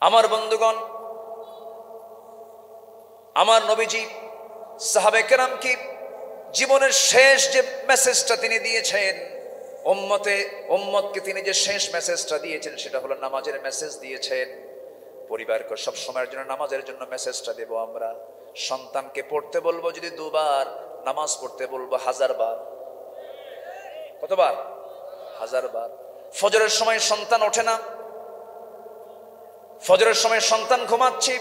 আমার বন্ধুগণ, আমার নবীজি সাহাবে কেরামকে জীবনের শেষ যে মেসেজটা তিনি দিয়েছেন, উম্মতকে তিনি যে শেষ মেসেজটা দিয়েছেন সেটা হলো নামাজের মেসেজ দিয়েছেন। পরিবারকে সব সময়ের জন্য নামাজের জন্য মেসেজটা দেব আমরা। সন্তানকে পড়তে বলবো যদি 2 বার, নামাজ পড়তে বলবো 1000 বার। কতবার? 1000 বার। ফজরের সময় সন্তান ওঠে না, ফজরের সময় সন্তান ঘুমাচ্ছে,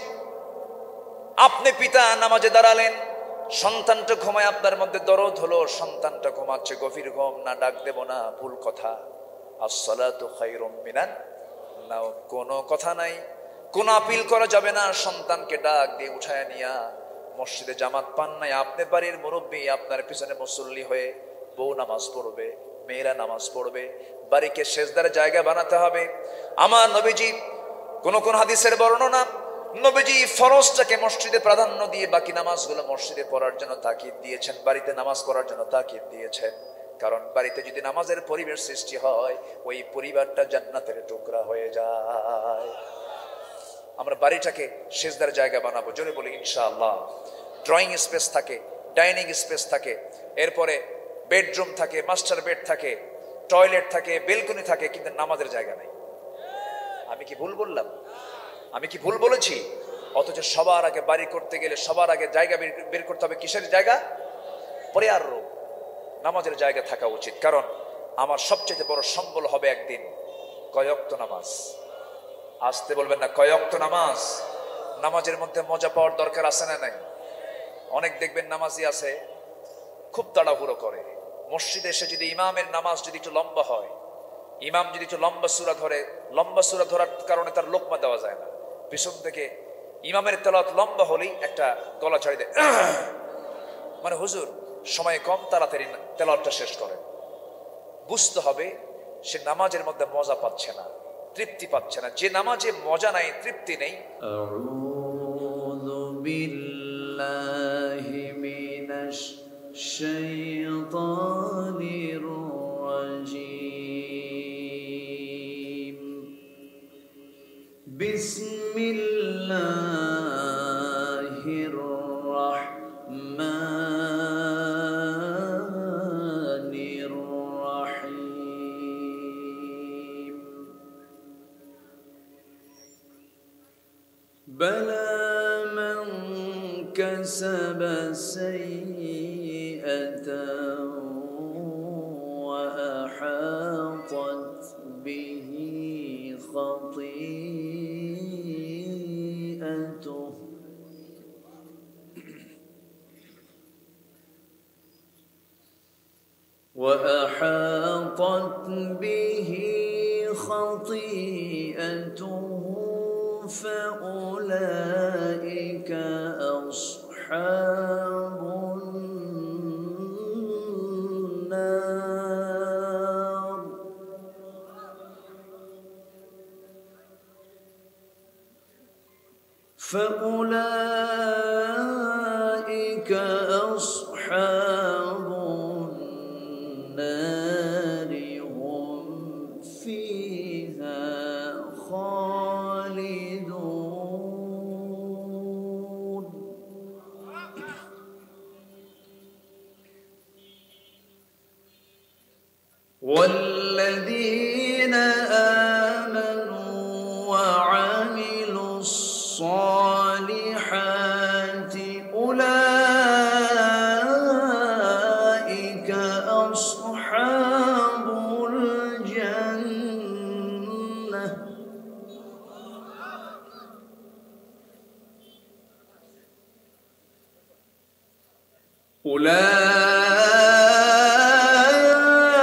আপনি পিতা নামাজে দাঁড়ালেন, সন্তানটা ঘুমায়, আপনার মধ্যে দরদ হলো, সন্তানটা ঘুমাচ্ছে, গভীর ঘুম, না ডাক দেব না, ভুল কথা। আসসালাতু খায়রুম মিনান নাও, কোনো কথা নাই, কোনো আপিল করা যাবে না। সন্তানকে ডাক দিয়ে উঠায় নিয়া, মসজিদে জামাত পান নাই, আপনি বাড়ির মুরব্বী, আপনার পিছনে মুসল্লি হয়ে বউ নামাজ পড়বে, মেয়েরা নামাজ পড়বে, বাড়িকে সেজদার জায়গা বানাতে হবে। আমার নবীজি কোন কোন হাদিসের বর্ণনা, নবীজি ফরজটাকে মসজিদে প্রাধান্য দিয়ে বাকি নামাজগুলো মসজিদে পড়ার জন্য তাকিদ দিয়েছেন, বাড়িতে নামাজ পড়ার জন্য তাকিদ দিয়েছেন। কারণ বাড়িতে যদি নামাজের পরিবেশ সৃষ্টি হয়, ওই পরিবারটা জান্নাতের টুকরা হয়ে যায়। আমরা বাড়িটাকে সেজদার জায়গা বানাবো, জোরে বলি ইনশাআল্লাহ। ড্রয়িং স্পেস থাকে, ডাইনিং স্পেস থাকে, এরপরে বেডরুম থাকে, মাস্টার বেড থাকে, টয়লেট থাকে, বেলকনি থাকে, কিন্তু নামাজের জায়গা নাই। আমি কি ভুল বললাম? আমি কি ভুল বলেছি? অথচ সবার আগে বাড়ি করতে গেলে সবার আগে জায়গা বের করতে হবে। কিসের জায়গা? প্রেয়ার রুম, নামাজের জায়গা থাকা উচিত। কারণ আমার সবচেয়ে বড় সম্বল হবে একদিন কয় ওয়াক্ত নামাজ। আসতে বলবেন না, কয় ওয়াক্ত নামাজ। নামাজের মধ্যে মজা পাওয়ার দরকার আছে না নাই? অনেক দেখবেন নামাজি আছে খুব তাড়াহুড়ো করে। মসজিদে এসে যদি ইমামের নামাজ যদি একটু লম্বা হয়, ইমাম যদি একটু লম্বা সূরা ধরে, লম্বা সূরা ধরার কারণে তার লোকমা দেওয়া যায় না, পিছন থেকে ইমামের তেলাওয়াত লম্বা হলেই একটা গলা ছাড়ি দেয়, মানে হুজুর সময় কম, তাড়াতাড়ি তেলাওয়াতটা শেষ করেন। বুঝতে হবে সে নামাজের মধ্যে মজা পাচ্ছে না, তৃপ্তি পাচ্ছে না। যে নামাজে মজা নাই, তৃপ্তি নেই, আউযু বিল্লাহি মিনাশ শাইতানির রাজীম। বিসমিল্লাহির রাহমানির রাহিম। বালা মান কাসাবা সাইয়্যাতান ওয়া আহাতাত বিহি খাতিআতুহু وأحاطت به خطيئته فأولئك أصحاب النار. فأولئك أصحاب النار هم فيها خالدون. والذين آمنوا وعملوا الصالحات أولئك أصحاب الجنة.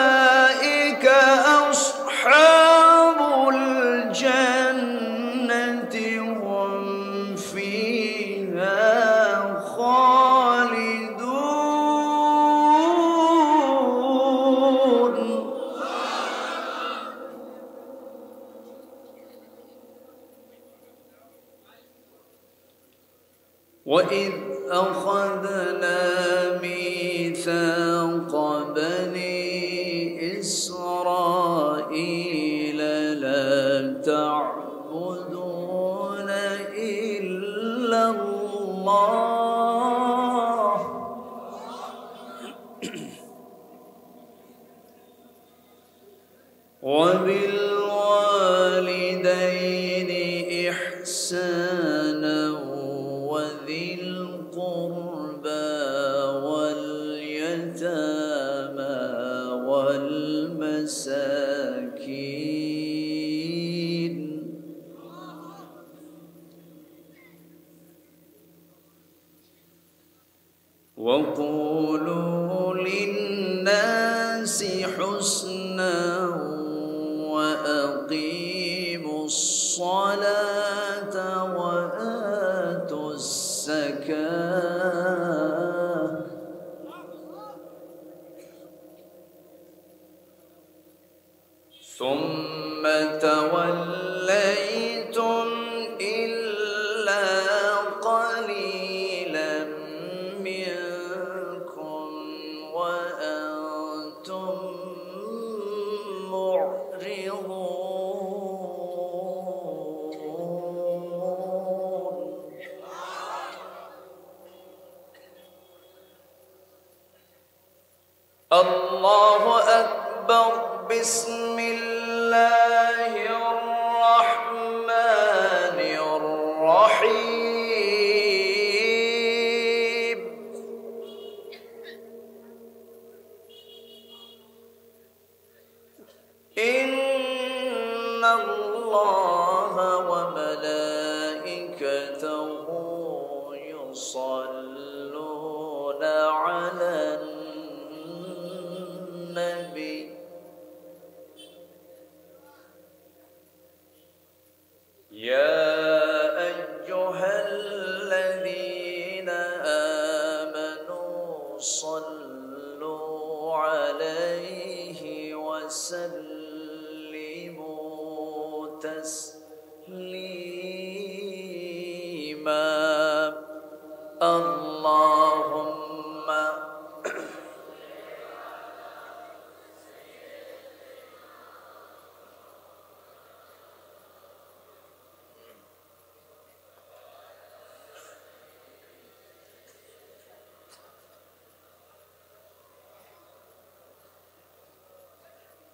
أولئك أصحاب الجنة هم فيها خالدون. وإذ أخذنا ميثاق بني إسرائيل لا تعبدون وقولوا للناس حسنا وأقيموا الصلاة وآتوا الزكاة ثم توليتم إلا قليلا منكم وأنتم معرضون الله أكبر بسم الله الرحمن الرحيم إن الله وملائكته يصلون على النبي يا أيها الذين آمنوا صلوا عليه وسلموا تسليما اللهم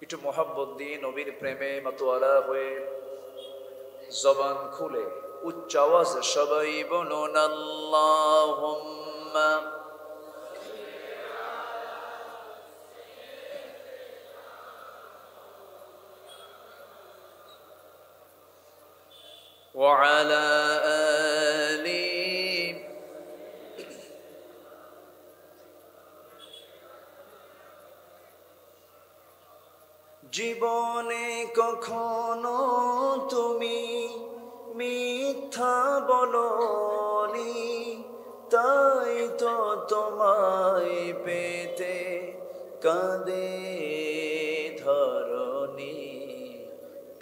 একটু মোহাব্বত দিয়ে নবীর প্রেমে মাতোয়ারা হয়ে জবান খুলে উচ্চ আওয়াজে সবাই বলুন আল্লাহুম্মা وعلى آله জীবনে কখনো তুমি মিথ্যা বলনি তাই তো তোমায় পেতে কাঁদে ধরণী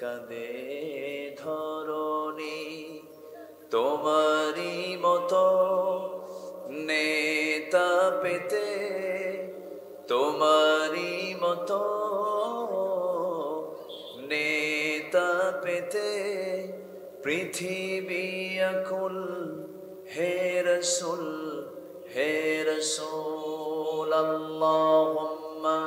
কাঁদে ধরণী তোমারই মতো নেতা পেতে তোমারই মতো নেতা পেতে পৃথিবী আকুল হে রসূল আল্লাহুম্মা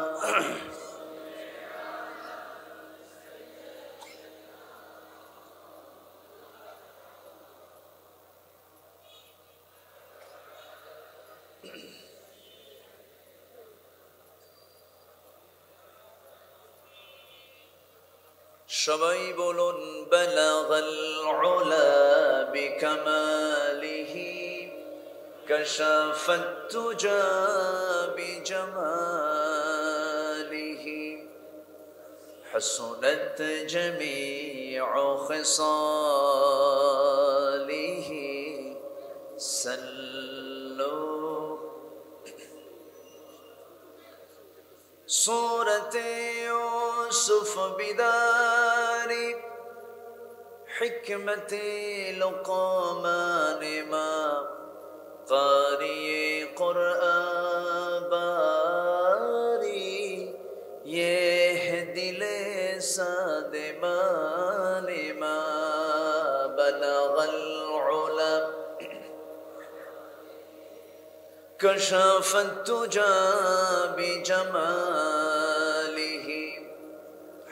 সবাই বলুন বালাগাল উলা বিকামালিহি কাশাফাত তুজা বিজামালিহি হাসুনাত জামিউ খিসালিহি সাল্লু সূরাতে ইউসুফ বিদারি হিকমতে লুকমান মা কারিয়ে কুরআন বারি ये दिले सादे माने मा बलगल उला कशफत तुजा बिजमालिह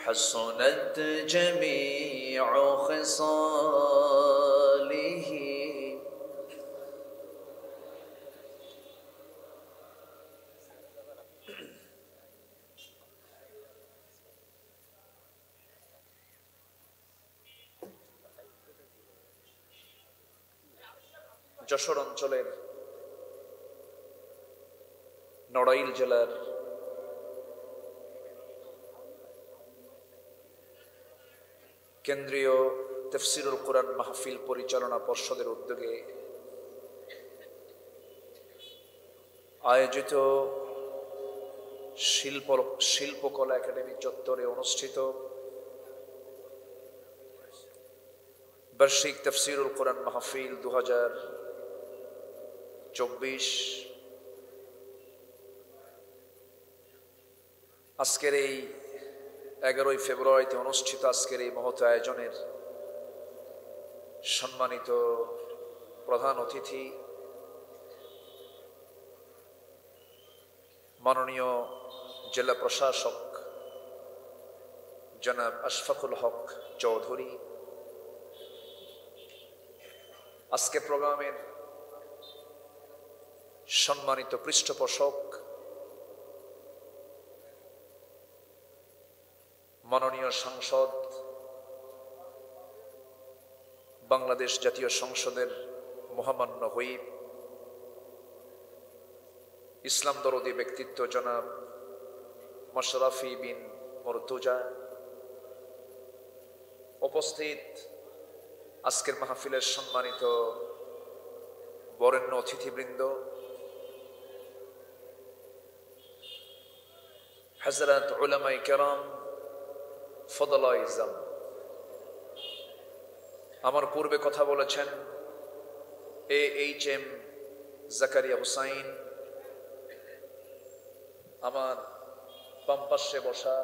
हसनत जमीउ खिसालिह যশোর অঞ্চলের নড়াইল জেলার কেন্দ্রীয় তাফসীরুল কোরআন মাহফিল পরিচালনা পর্ষদের উদ্যোগে আয়োজিত শিল্পকলা একাডেমি চত্বরে অনুষ্ঠিত বার্ষিক তাফসীরুল কোরআন মাহফিল 2024 আজকের এই 11 ফেব্রুয়ারিতে অনুষ্ঠিত আজকের এই মহৎ আয়োজনের সম্মানিত প্রধান অতিথি মাননীয় জেলা প্রশাসক জনাব আশফাকুল হক চৌধুরী, আজকে প্রোগ্রামের সম্মানিত পৃষ্ঠপোষক মাননীয় সাংসদ, বাংলাদেশ জাতীয় সংসদের মহামান্য হুইপ, ইসলাম দরদী ব্যক্তিত্ব জনাব মাশরাফি বিন মুর্তজা, উপস্থিত আজকের মাহফিলের সম্মানিত বরেণ্য অতিথিবৃন্দ, হযরত উলামায়ে কেরাম, ফদলায়ে ইজম। আমার পূর্বে কথা বলেছেন AHM জাকারিয়া হুসাইন, আমার বাম পাশে বসা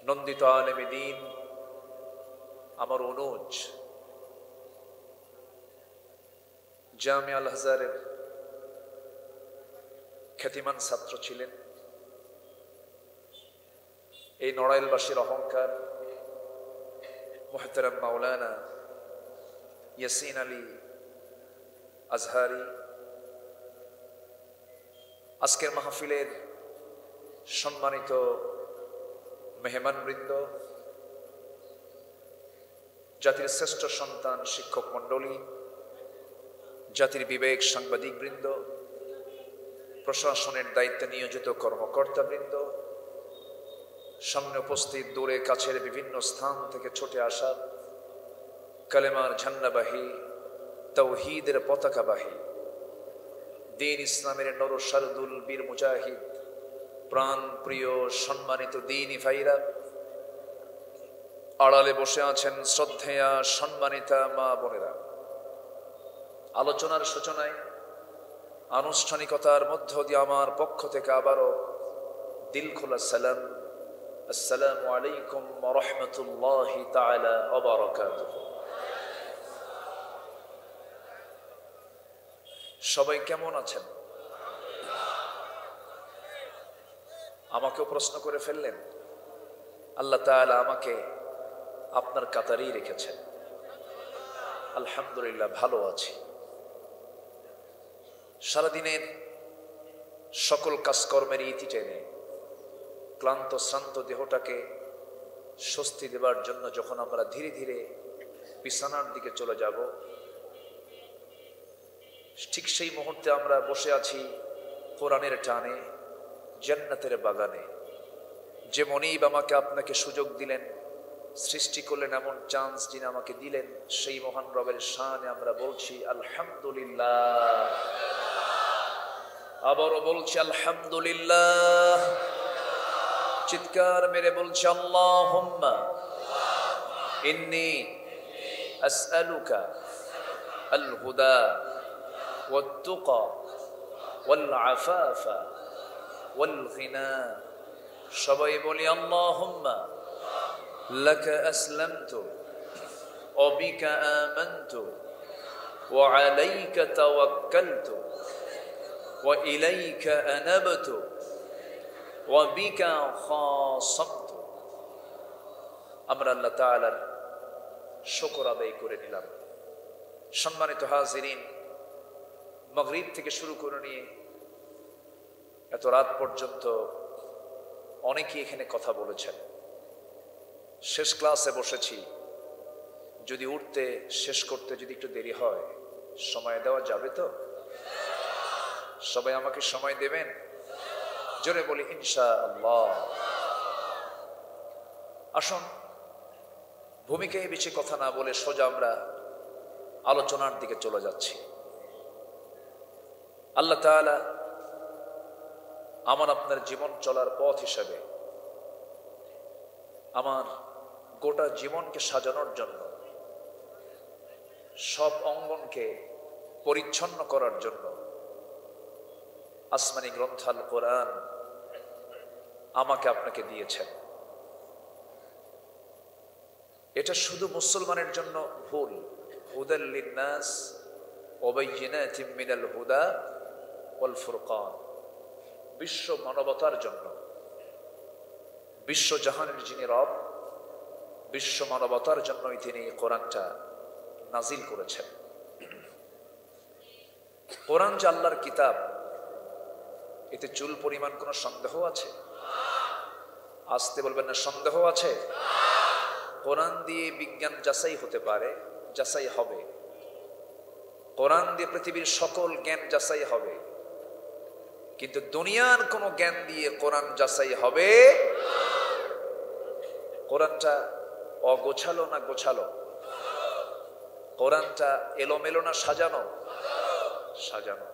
নন্দিত আলেমে দ্বীন আমার অনুজ, জামিয়া আল আজহারের খ্যাতিমান ছাত্র ছিলেন, এই নড়াইলবাসীর অহংকার মুহতারাম মাওলানা ইয়াসিন আলী আজহারি, আজকের মাহফিলের সম্মানিত মেহমানবৃন্দ, জাতির শ্রেষ্ঠ সন্তান শিক্ষক মণ্ডলী, জাতির বিবেক সাংবাদিকবৃন্দ, প্রশাসনের দায়িত্বে নিয়োজিত কর্মকর্তাবৃন্দ, সামনে উপস্থিত দূরে কাছের বিভিন্ন স্থান থেকে ছুটে আসা কালেমার ঝান্ডাবাহী, তাওহীদের পতাকাবাহী, দ্বীন ইসলামের নরসারদুল বীর মুজাহিদ, প্রাণ প্রিয় সম্মানিত দ্বীনী ভাইরা, আড়ালে বসে আছেন শ্রদ্ধেয়া সম্মানিতা মা বোনেরা, আলোচনার সূচনায় আনুষ্ঠানিকতার মধ্য দিয়ে আমার পক্ষ থেকে আবারও দিল খোলা সালাম, আসসালামু আলাইকুম ওয়া রাহমাতুল্লাহি তাআলা ওয়া বারাকাতুহু। সবাই কেমন আছেন? আমাকেও প্রশ্ন করে ফেললেন। আল্লাহ তাআলা আমাকে আপনার কাতারেই রেখেছেন, আলহামদুলিল্লাহ ভালো আছি। সারাদিনের সকল কাজকর্মের ইতি টেনে ক্লান্ত শ্রান্ত দেহটাকে স্বস্তি দেবার জন্য যখন আমরা ধীরে ধীরে বিছানার দিকে চলে যাব, ঠিক সেই মুহূর্তে আমরা বসে আছি কোরআনের টানে, জান্নাতের বাগানে। যে মনিব আমাকে আপনাকে সুযোগ দিলেন, সৃষ্টি করলেন, এমন চান্স যিনি আমাকে দিলেন, সেই মহান রবের শানে আমরা বলছি আলহামদুলিল্লাহ। আবারও বলছি আলহামদুলিল্লাহ। চিৎকার মেরে বলছি আল্লাহুম্মা ইন্নী আসআলুকা আল হুদা ওয়াত তুকা ওয়াল আফাফা ওয়াল গিনা। সবাই বলি আল্লাহুম্মা লাকা আসলামতু ওয়া বিকা আমানতু ওয়া আলাইকা তাওয়াক্কালতু ওয়া ইলাইকা আনাবতু ওয়া বিকা খাসামতু। আমরা আল্লাহ তাআলার শুকর আদায় করে নিলাম। সম্মানিত হাজিরিন, মাগরিব থেকে শুরু করে নিয়ে এত রাত পর্যন্ত অনেকেই এখানে কথা বলেছেন। শেষ ক্লাসে বসেছি, যদি উঠতে শেষ করতে যদি একটু দেরি হয় সময় দেওয়া যাবে তো? সবাই আমাকে সময় দেবেন? জোরে বলি ইনশাআল্লাহ। আসুন, ভূমিকায় বেশি কথা না বলে সোজা আমরা আলোচনার দিকে চলে যাচ্ছি। আল্লাহ তাআলা আমার আপনার জীবন চলার পথ হিসেবে আমার গোটা জীবনকে সাজানোর জন্য, সব অঙ্গনকে পরিচ্ছন্ন করার জন্য আসমানি গ্রন্থ আল কোরআন আমাকে আপনাকে দিয়েছেন। এটা শুধু মুসলমানের জন্য ভুল। হুদাল লিন্নাস ওয়া বাইয়িনাতিম মিনাল হুদা ওয়াল ফুরকান, বিশ্ব মানবতার জন্য, বিশ্ব জাহানের যিনি রব, বিশ্ব মানবতার জন্যই তিনি কোরআনটা নাজিল করেছেন। কোরআন যে আল্লাহর কিতাব, এতে চুল পরিমাণ কোনো সন্দেহ আছে? আসতে বলবেন না, সন্দেহ আছে? কোরআন দিয়ে বিজ্ঞান যাচাই হতে পারে, যাচাই হবে। কোরআন দিয়ে পৃথিবীর সকল জ্ঞান যাচাই হবে, কিন্তু দুনিয়ার কোনো জ্ঞান দিয়ে কোরআন যাচাই হবে? কোরআনটা অগোছালো না গোছালো? কোরআনটা এলোমেলো না সাজানো? সাজানো।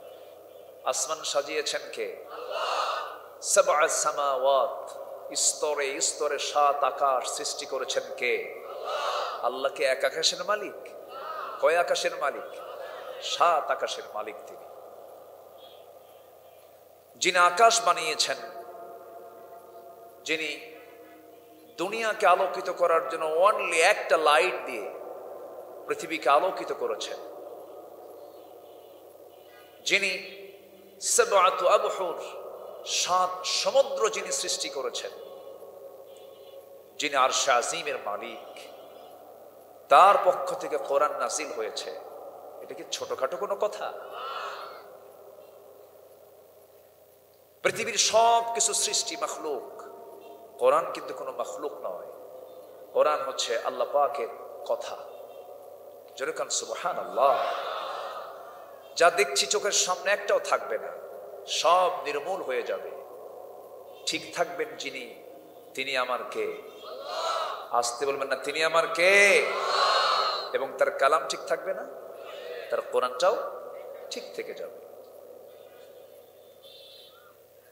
আসমান সাজিয়েছেন কে? সাবআ সামাওয়াত, স্তরে স্তরে 7 আকাশ সৃষ্টি করেছেন কে? আল্লাহ কে এক আকাশের মালিক? কয় আকাশের মালিক? 7 আকাশের মালিক তিনি। যিনি আকাশ বানিয়েছেন, যিনি দুনিয়াকে আলোকিত করার জন্য অনলি একটা লাইট দিয়ে পৃথিবীকে আলোকিত করেছেন, যিনি সাবআতু আবহুর 7 সমুদ্র যিনি সৃষ্টি করেছেন, যিনি আরশে আজিমের মালিক, তার পক্ষ থেকে কোরআন নাজিল হয়েছে। এটা কি ছোটখাটো কোনো কথা? পৃথিবীর সব কিছু সৃষ্টি মাখলুক, কোরআন কিন্তু কোনো মাখলুক নয়। কোরআন হচ্ছে আল্লাহ পাকের কথা। যেরকম সুবহানাল্লাহ। যা দেখছি চোখের সামনে একটাও থাকবে না, সব নির্মূল হয়ে যাবে। ঠিক থাকবেন যিনি, তিনি আমার কে? আসতে বলবেন না, তিনি আমার কে? এবং তার কালাম ঠিক থাকবে না, তার কোরআনটাও ঠিক থেকে যাবে।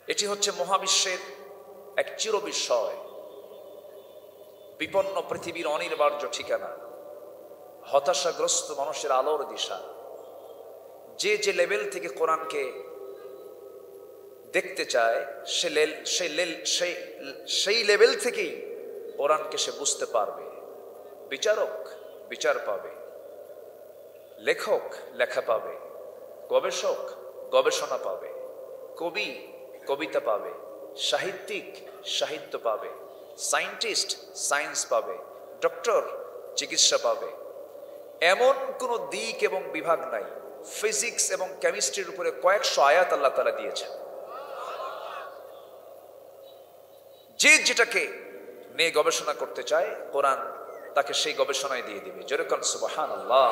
এটি হচ্ছে মহাবিশ্বের এক চির বিস্ময়, বিপন্ন পৃথিবীর অনির্বার্য ঠিকানা, হতাশাগ্রস্ত মানুষের আলোর দিশা। যে যে লেভেল থেকে কোরআনকে দেখতে চায়, সেই লেভেল থেকেই কোরআনকে সে বুঝতে পারবে। বিচারক বিচার পাবে, লেখক লেখা পাবে, গবেষক গবেষণা পাবে, কবি কবিতা পাবে, সাহিত্যিক সাহিত্য পাবে, সায়েন্টিস্ট সায়েন্স পাবে, ডক্টর চিকিৎসা পাবে। এমন কোন দিক এবং বিভাগ নাই। ফিজিক্স এবং কেমিস্ট্রির উপরে কয়েকশো আয়াত আল্লাহ তাআলা দিয়েছেন। যে যেটাকে নিয়ে গবেষণা করতে চায়, কোরআন তাকে সেই গবেষণায় দিয়ে দিবে। যেরকম সুবহানাল্লাহ।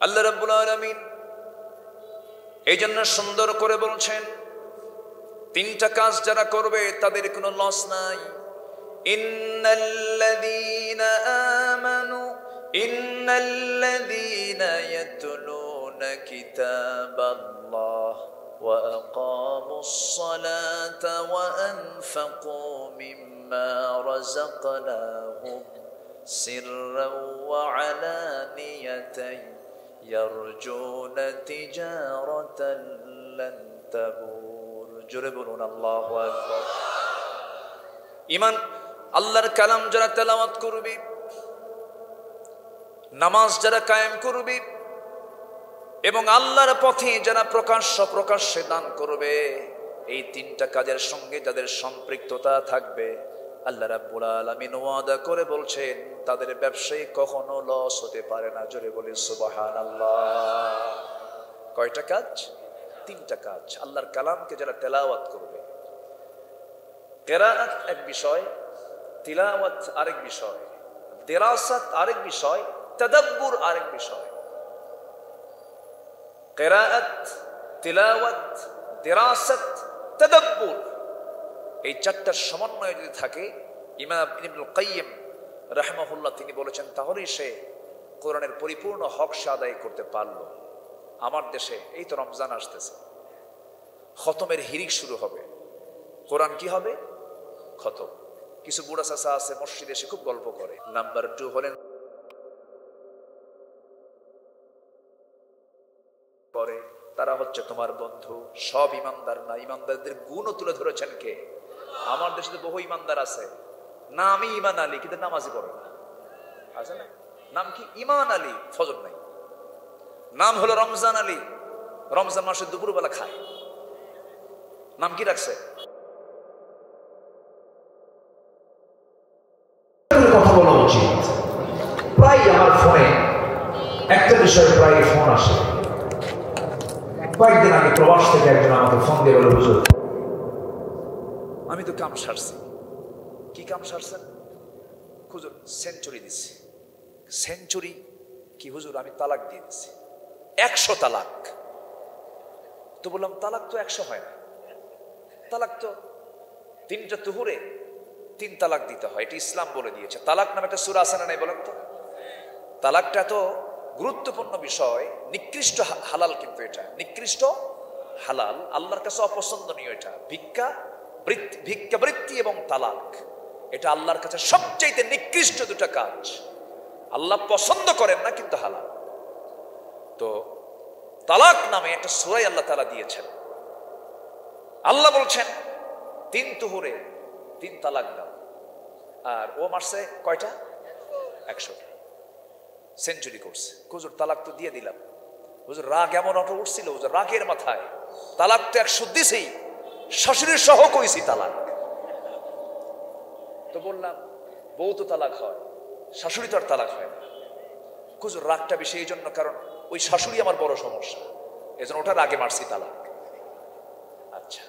আল্লাহ রাব্বুল আলামিন এই জন্য সুন্দর করে বলছেন, 3টা কাজ যারা করবে তাদের কোনো লস নাই। ইন্নাল্লাযীনা ইয়াতলুনা কিতাবাল্লাহ ওয়া আকামুস সালাতা ওয়া আনফাকু মিম্মা রাযাকনাহুম সিররাও ওয়া আলানিয়াতান ইয়ারজুনা তিজারাতান লান তাবুর। জোরে বলুন আল্লাহু আকবার। ঈমান, আল্লাহর কালাম যারা তেলাওয়াত করবে, নামাজ যারা কায়েম করবে এবং আল্লাহর পথে যারা প্রকাশ্যে দান করবে, এই 3টা কাজের সঙ্গে যাদের সম্পৃক্ততা থাকবে, আল্লাহ রাব্বুল আলামিন ওয়াদা করে বলছেন তাদের ব্যবসায় কখনো লস হতে পারে না। জোরে বলি সুবহানাল্লাহ। কয়টা কাজ? 3টা কাজ। আল্লাহর কালামকে যারা তেলাওয়াত করবে, কিরাআত এক বিষয়, তিলাওয়াত আরেক বিষয়, দিরাসাত আরেক বিষয়, তাদাব্বুর আরেক বিষয়। কিরাআত, তিলাওয়াত, দিরাসাত, তাদাব্বুর, এই চারটার সমন্বয় যদি থাকে, ইমাম ইবনুল কাইয়িম রাহিমাহুল্লাহ তিনি বলেছেন, তাহলেই সে কোরআনের পরিপূর্ণ হক সে আদায় করতে পারল। আমার দেশে এই তো রমজান আসতেছে, খতমের হিরিক শুরু হবে। কোরআন কি হবে? খতম। কিছু বুড়া চাচা আছে মসজিদে এসে খুব গল্প করে। নাম্বার 2 হলেন পরে তারা হচ্ছে তোমার বন্ধু। সব ইমানদার না, ইমানদারদের গুণও তুলে ধরেছেন কে? আমার দেশে তো বহু ইমানদার আছে, না আমি ইমান আলী কিন্তু নামাজি পড়ে না, আছে না? নাম কি? ইমান আলী, ফজর নাই। নাম হলো রমজান আলী, রমজান মাসে দুপুরবেলা খায়। নাম কি রাখছে? কথা বলা উচিত। প্রায় আমার ফোনে একটা বিষয়ে প্রায় ফোন আসে। কয়েকদিন আগে প্রবাস থেকে একজন আমাকে ফোন দিয়ে বলে, হুজুর আমি তো কাম সারছি। কি কাম সারছেন? হুজুর সেঞ্চুরি দিচ্ছি। সেঞ্চুরি কি হুজুর? আমি তালাক দিয়ে দিচ্ছি, 100 তালাক। তো বললাম তালাক তো 100 হয় না, তালাক তো 3টা তুহুরে 3 তালাক দিতে হয়, এটা ইসলাম বলে দিয়েছে। তালাক নামে একটা সূরা আছে না নাই বলেন তো? তালাকটা তো গুরুত্বপূর্ণ বিষয়, নিকৃষ্ট হালাল, কিন্তু এটা নিকৃষ্ট হালাল, আল্লাহর কাছে অপছন্দনীয়। এটা ভিক্ষাবৃত্তি এবং তালাক, এটা আল্লাহর কাছে সবচেয়ে নিকৃষ্ট দুটা কাজ। আল্লাহ পছন্দ করেন না, কিন্তু হালাল। তো তালাক নামে একটা সূরা আল্লাহ তাআলা দিয়েছেন। আল্লাহ বলছেন 3 তুহুরে 3 তালাক দাও। আর ও মারছে কয়টা? 100। সেঞ্চুরি করছে। হুজুর তালাক তো দিয়ে দিলাম। হুজুর রাগ এমন অটো উঠছিল, হুজুর রাগের মাথায় তালাক তো 100 দিছেই, শাশুড়ির সহ কইছি তালাক। তো বললাম বউ তো তালাক হয়, শাশুড়ি তো আর তালাক হয় না। হুজুর রাগটা বেশি এই জন্য, কারণ ওই শাশুড়ি আমার বড় সমস্যা, এই জন্য ওটার আগে মারছি তালাক। আচ্ছা,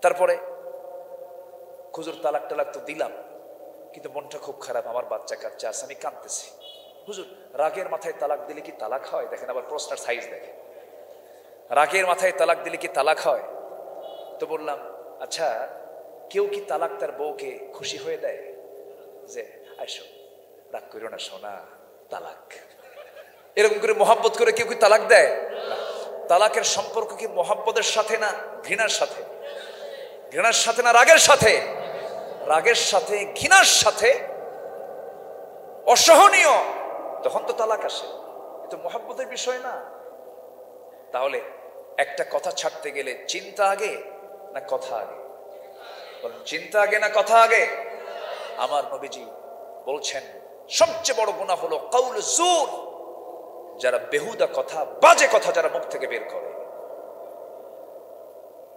তারপরে হুজুর তালাক টালাক তো দিলাম, কিন্তু মনটা খুব খারাপ, আমার বাচ্চা কাচ্চা আছে, আমি কাঁদতেছি। হুজুর রাগের মাথায় তালাক দিলে কি তালাক হয়? দেখেন আবার প্রশ্নের সাইজ দেখেন, রাগের মাথায় তালাক দিলে কি তালাক হয়? তো বললাম আচ্ছা, কেউ কি তালাক তার বউকে খুশি হয়ে দেয় যে আইসো রাগ করো না সোনা, তালাক, এরকম করে মোহাব্বত করে কেউ কি তালাক দেয়? তালাকের সম্পর্ক কি মোহাব্বতের সাথে না ঘৃণার সাথে? ঘৃণার সাথে না রাগের সাথে? রাগের সাথে, ঘৃণার সাথে, অসহনীয়, তখন তো তালাক আসে। এটা মোহাব্বতের বিষয় না। তাহলে একটা কথা ছাড়তে গেলে চিন্তা আগে না কথা আগে? চিন্তা আগে না কথা আগে? আমার নবীজি বলছেন সবচেয়ে বড় গুনাহ হলো কাউল জুর, যারা বেহুদা কথা, বাজে কথা যারা মুখ থেকে বের করে।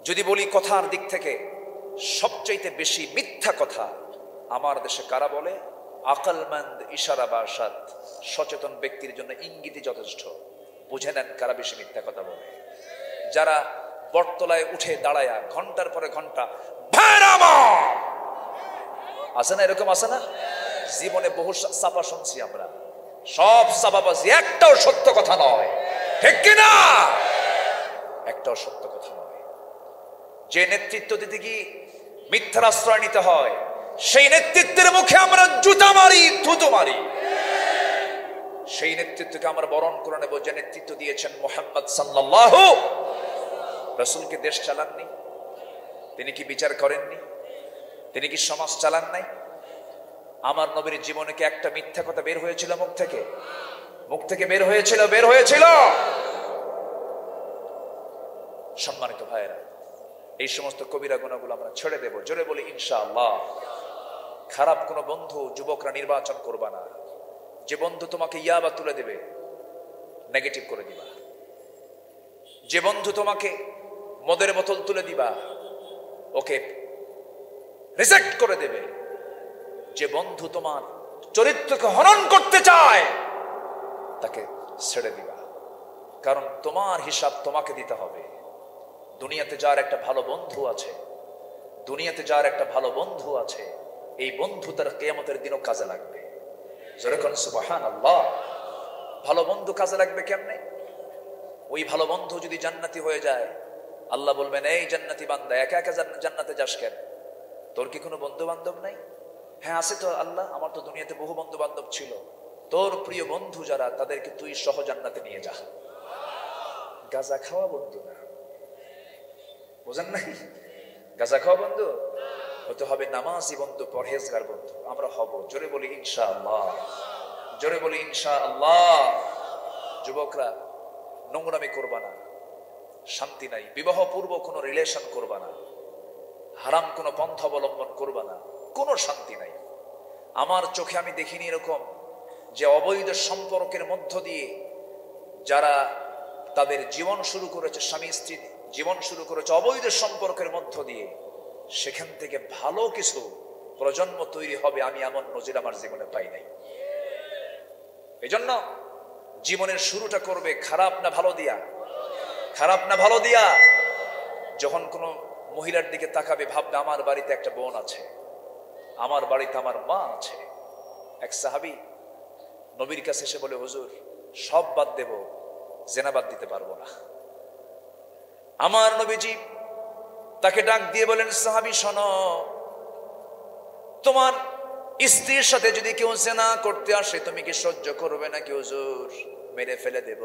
যদি বলি কথার দিক থেকে সবচাইতে বেশি মিথ্যা কথা আমার দেশে কারা বলে? আকলমন্দ, ইশারা বা সাদ, সচেতন ব্যক্তির জন্য ইঙ্গিতই যথেষ্ট। বুঝে নেন কারা বেশি মিথ্যা কথা বলে। যারা বটতলায় উঠে দাঁড়ায়া ঘন্টার পরে ঘন্টা আছে না, এরকম আছে না? জীবনে বহু চাপা শুনছি আমরা, সব চাপাবাজি, একটাও সত্য কথা নয়, ঠিক কিনা? একটাও সত্য কথা নয়। যে নেতৃত্ব দিতে গিয়ে মিথ্যার আশ্রয় নিতে হয়, সেই নেতৃত্বের মুখে আমরা জুতা মারি, থুতু মারি। সেই নেতৃত্বকে আমরা বরণ করে নেব যে নেতৃত্ব দিয়েছেন মুহাম্মদ সাল্লাল্লাহু। রাসূলকে দেশ চালাননি, তিনি কি বিচার করেননি? তিনি কি সমাজ চালান নাই? আমার নবীর জীবনে কি একটা মিথ্যা কথা বের হয়েছিল মুখ থেকে? মুখ থেকে বের হয়েছিল? বের হয়েছিল। সম্মানিত ভাইয়েরা, এই সমস্ত কবিরা গুনাহগুলো আমরা ছেড়ে দেব, জোরে বলি ইনশাআল্লাহ। খারাপ কোন বন্ধু যুবকরা নির্বাচন করবা না। যে বন্ধু তোমাকে ইয়াবা তুলে দেবে, নেগেটিভ করে দিবা। যে বন্ধু তোমাকে মদের বোতল তুলে দিবা, ওকে রিজেক্ট করে দেবে। যে বন্ধু তোমার চরিত্রকে হনন করতে চায়, তাকে ছেড়ে দিবা, কারণ তোমার হিসাব তোমাকে দিতে হবে। দুনিয়াতে যার একটা ভালো বন্ধু আছে, দুনিয়াতে যার একটা ভালো বন্ধু আছে, এই বন্ধু তার কিয়ামতের দিনও কাজে লাগবে। যেরকম সুবহানাল্লাহ। ভালো বন্ধু কাজে লাগবে কেমনে? ওই ভালো বন্ধু যদি জান্নাতি হয়ে যায়, আল্লাহ বলবেন, এই জান্নাতি বান্দা, একা একা জান্নাতে যাস কেন? তোর কি কোনো বন্ধু বান্ধব নাই? হ্যাঁ আছে তো আল্লাহ, আমার তো দুনিয়াতে বহু বন্ধু বান্ধব ছিল। তোর প্রিয় বন্ধু যারা, তাদেরকে তুই সহ জান্নাতে নিয়ে যা। গাঁজা খাওয়া বন্ধু না, বোঝেন নাই? গাঁজা খাওয়া বন্ধু হতে হবে নামাজি বন্ধু, পরহেজগার বন্ধু। আমরা হব, জোরে বলি ইনশাআল্লাহ, জোরে বলি ইনশাআল্লাহ। যুবকরা, নোংরামি করবা না, শান্তি নাই। বিবাহ পূর্ব কোনো রিলেশন করবা না, হারাম কোনো পন্থা অবলম্বন করবা না, কোনো শান্তি নাই। আমার চোখে আমি দেখিনি এরকম যে অবৈধ সম্পর্কের মধ্য দিয়ে যারা তাদের জীবন শুরু করেছে, স্বামী স্ত্রী জীবন শুরু করেছে অবৈধ সম্পর্কের মধ্য দিয়ে, সেখান থেকে ভালো কিছু প্রজন্ম তৈরি হবে, আমি এমন নজির আমার জীবনে পাই নাই। এই জন্য জীবনের শুরুটা করবে খারাপ না ভালো দিয়া, খারাপ না ভালো দিয়া। যখন কোনো মহিলার দিকে তাকাবে, ভাববে আমার বাড়িতে একটা বোন আছে, আমার বাড়িতে আমার মা আছে। এক সাহাবী নবীর কাছে এসে বলে, হুজুর সব বাদ দেব, জেনা বাদ দিতে পারবো না। আমার নবীজি তাকে ডাক দিয়ে বলেন, সাহাবী শোনো, তোমার স্ত্রীর সাথে যদি কেউ জেনা করতে আসে, তুমি কি সহ্য করবে নাকি? হুজুর মেরে ফেলে দেব।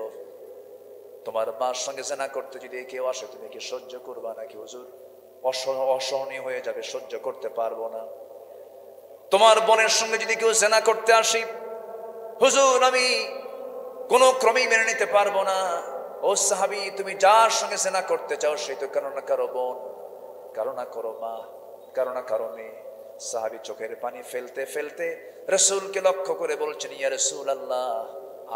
তোমার মার সঙ্গে জেনা করতে যদি কেউ আসে, তুমি কি সহ্য করবা নাকি? হুজুর অসহনীয় হয়ে যাবে, সহ্য করতে পারবো না। তোমার বোনের সঙ্গে যদি কেউ জেনা করতে আসে, হুজুর আমি কোন ক্রমেই মেনে নিতে পারবো না। ও সাহাবী, তুমি যার সঙ্গে জেনা করতে চাও, সে তো কারো না কারো বোন, কারো না কারো মা, কারো না কারো মেয়ে। সাহাবী চোখের পানি ফেলতে ফেলতে রাসূলকে লক্ষ্য করে বলছেন, ইয়া রাসূলুল্লাহ,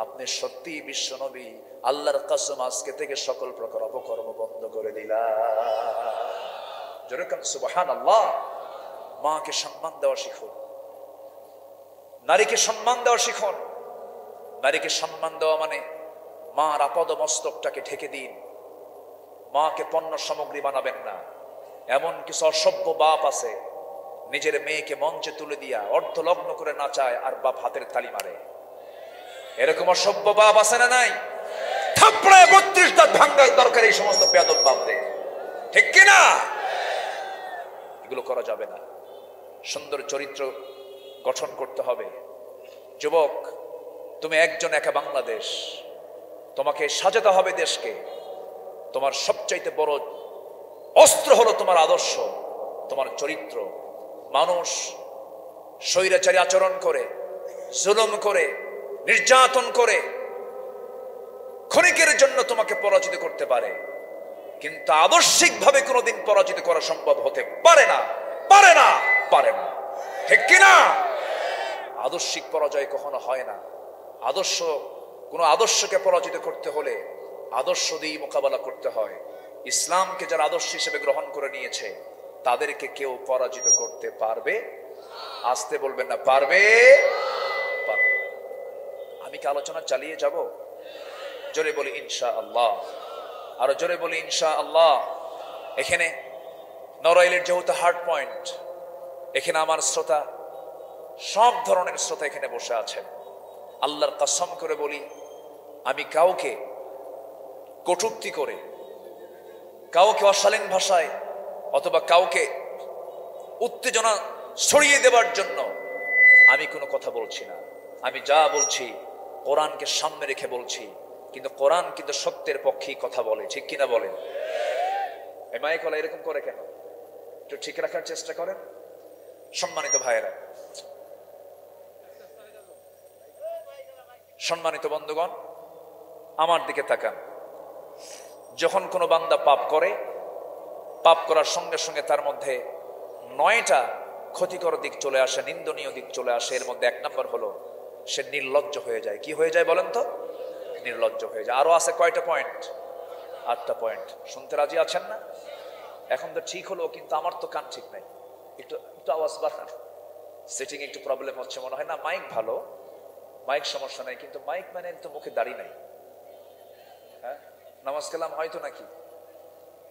আপনি সত্যি বিশ্ব নবী, আল্লাহর কসম আজকে থেকে সকল প্রকার অপকর্ম বন্ধ করে দিলাম। যেরকম সুবহানাল্লাহ। মাকে সম্মান দেওয়া শিখুন, নারীকে সম্মান দেওয়া শিখুন। নারীকে সম্মান দেওয়া মানে মার আপদ মস্তকটাকে ঢেকে দিন। মাকে পণ্য সামগ্রী বানাবেন না। এমন কিছু অসভ্য বাপ আছে, নিজের মেয়েকে মঞ্চে তুলে দিয়া অর্ধলগ্ন করে নাচায় আর বাপ হাতের তালি মারে। এরকম অসভ্য বাপ আছে না নাই? থাপড়ায় 32 দাঁত ভাঙ্গার দরকার এই সমস্ত বেয়াদব বাপদের, ঠিক কিনা? এগুলো করা যাবে না। সুন্দর চরিত্র গঠন করতে হবে। যুবক, তুমি একজন একা বাংলাদেশ, তোমাকে সাজাতে হবে দেশকে। তোমার সবচাইতে বড় অস্ত্র হলো তোমার আদর্শ, তোমার চরিত্র। মানুষ স্বৈরাচারী আচরণ করে, জুলুম করে, নির্যাতন করে ক্ষণিকের জন্য তোমাকে পরাজিত করতে পারে, কিন্তু আদর্শিকভাবে কোনোদিন পরাজিত করা সম্ভব হতে পারে না, পারে না, পারে না, ঠিক কিনা? আদর্শিক পরাজয় কখনো হয় না। কোনো আদর্শকে পরাজিত করতে হলে আদর্শ দিয়ে মোকাবেলা করতে হয়। ইসলামকে যারা আদর্শ হিসেবে গ্রহণ করে নিয়েছে, তাদেরকে কেউ পরাজিত করতে পারবে? আসতে বলবেন না, পারবে? পারবে। আমি কি আলোচনা চালিয়ে যাব? জোরে বলি ইনশাআল্লাহ, আরো জোরে বলি ইনশাআল্লাহ। এখানে নড়াইলের যেহেতু হার্ড পয়েন্ট, এখানে আমার শ্রোতা, সব ধরনের শ্রোতা এখানে বসে আছেন। আল্লাহর কসম করে বলি, আমি কাউকে কটূক্তি করে, কাউকে অশালীন ভাষায় অথবা কাউকে উত্তেজনা ছড়িয়ে দেবার জন্য আমি কোনো কথা বলছি না। আমি যা বলছি কোরআনকে সামনে রেখে বলছি, কিন্তু কোরআন কিন্তু সত্যের পক্ষেই কথা বলে, ঠিক কিনা বলেন? এই মাইকলা এরকম করে কেন? একটু ঠিক রাখার চেষ্টা করেন। সম্মানিত ভাইয়েরা, সম্মানিত বন্ধুগণ, আমার দিকে তাকান। যখন কোনো বান্দা পাপ করে, পাপ করার সঙ্গে সঙ্গে তার মধ্যে 9টা ক্ষতিকর দিক চলে আসে, নিন্দনীয় দিক চলে আসে। এর মধ্যে 1 নম্বর হলো সে নির্লজ্জ হয়ে যায়। কি হয়ে যায় বলেন তো? নির্লজ্জ হয়ে যায়। আরো আছে কয়টা পয়েন্ট? 8টা পয়েন্ট। শুনতে রাজি আছেন না? এখন তো ঠিক হলো, কিন্তু আমার তো কান ঠিক নাই। একটু আওয়াজ বাড়ান। সেটিং একটু প্রবলেম হচ্ছে মনে হয়। না মাইক ভালো, মাইক সমস্যা নাই, কিন্তু মাইক মানে তো মুখে দাড়ি নাই। হ্যাঁ, নামাজ কালাম হয়তো নাকি?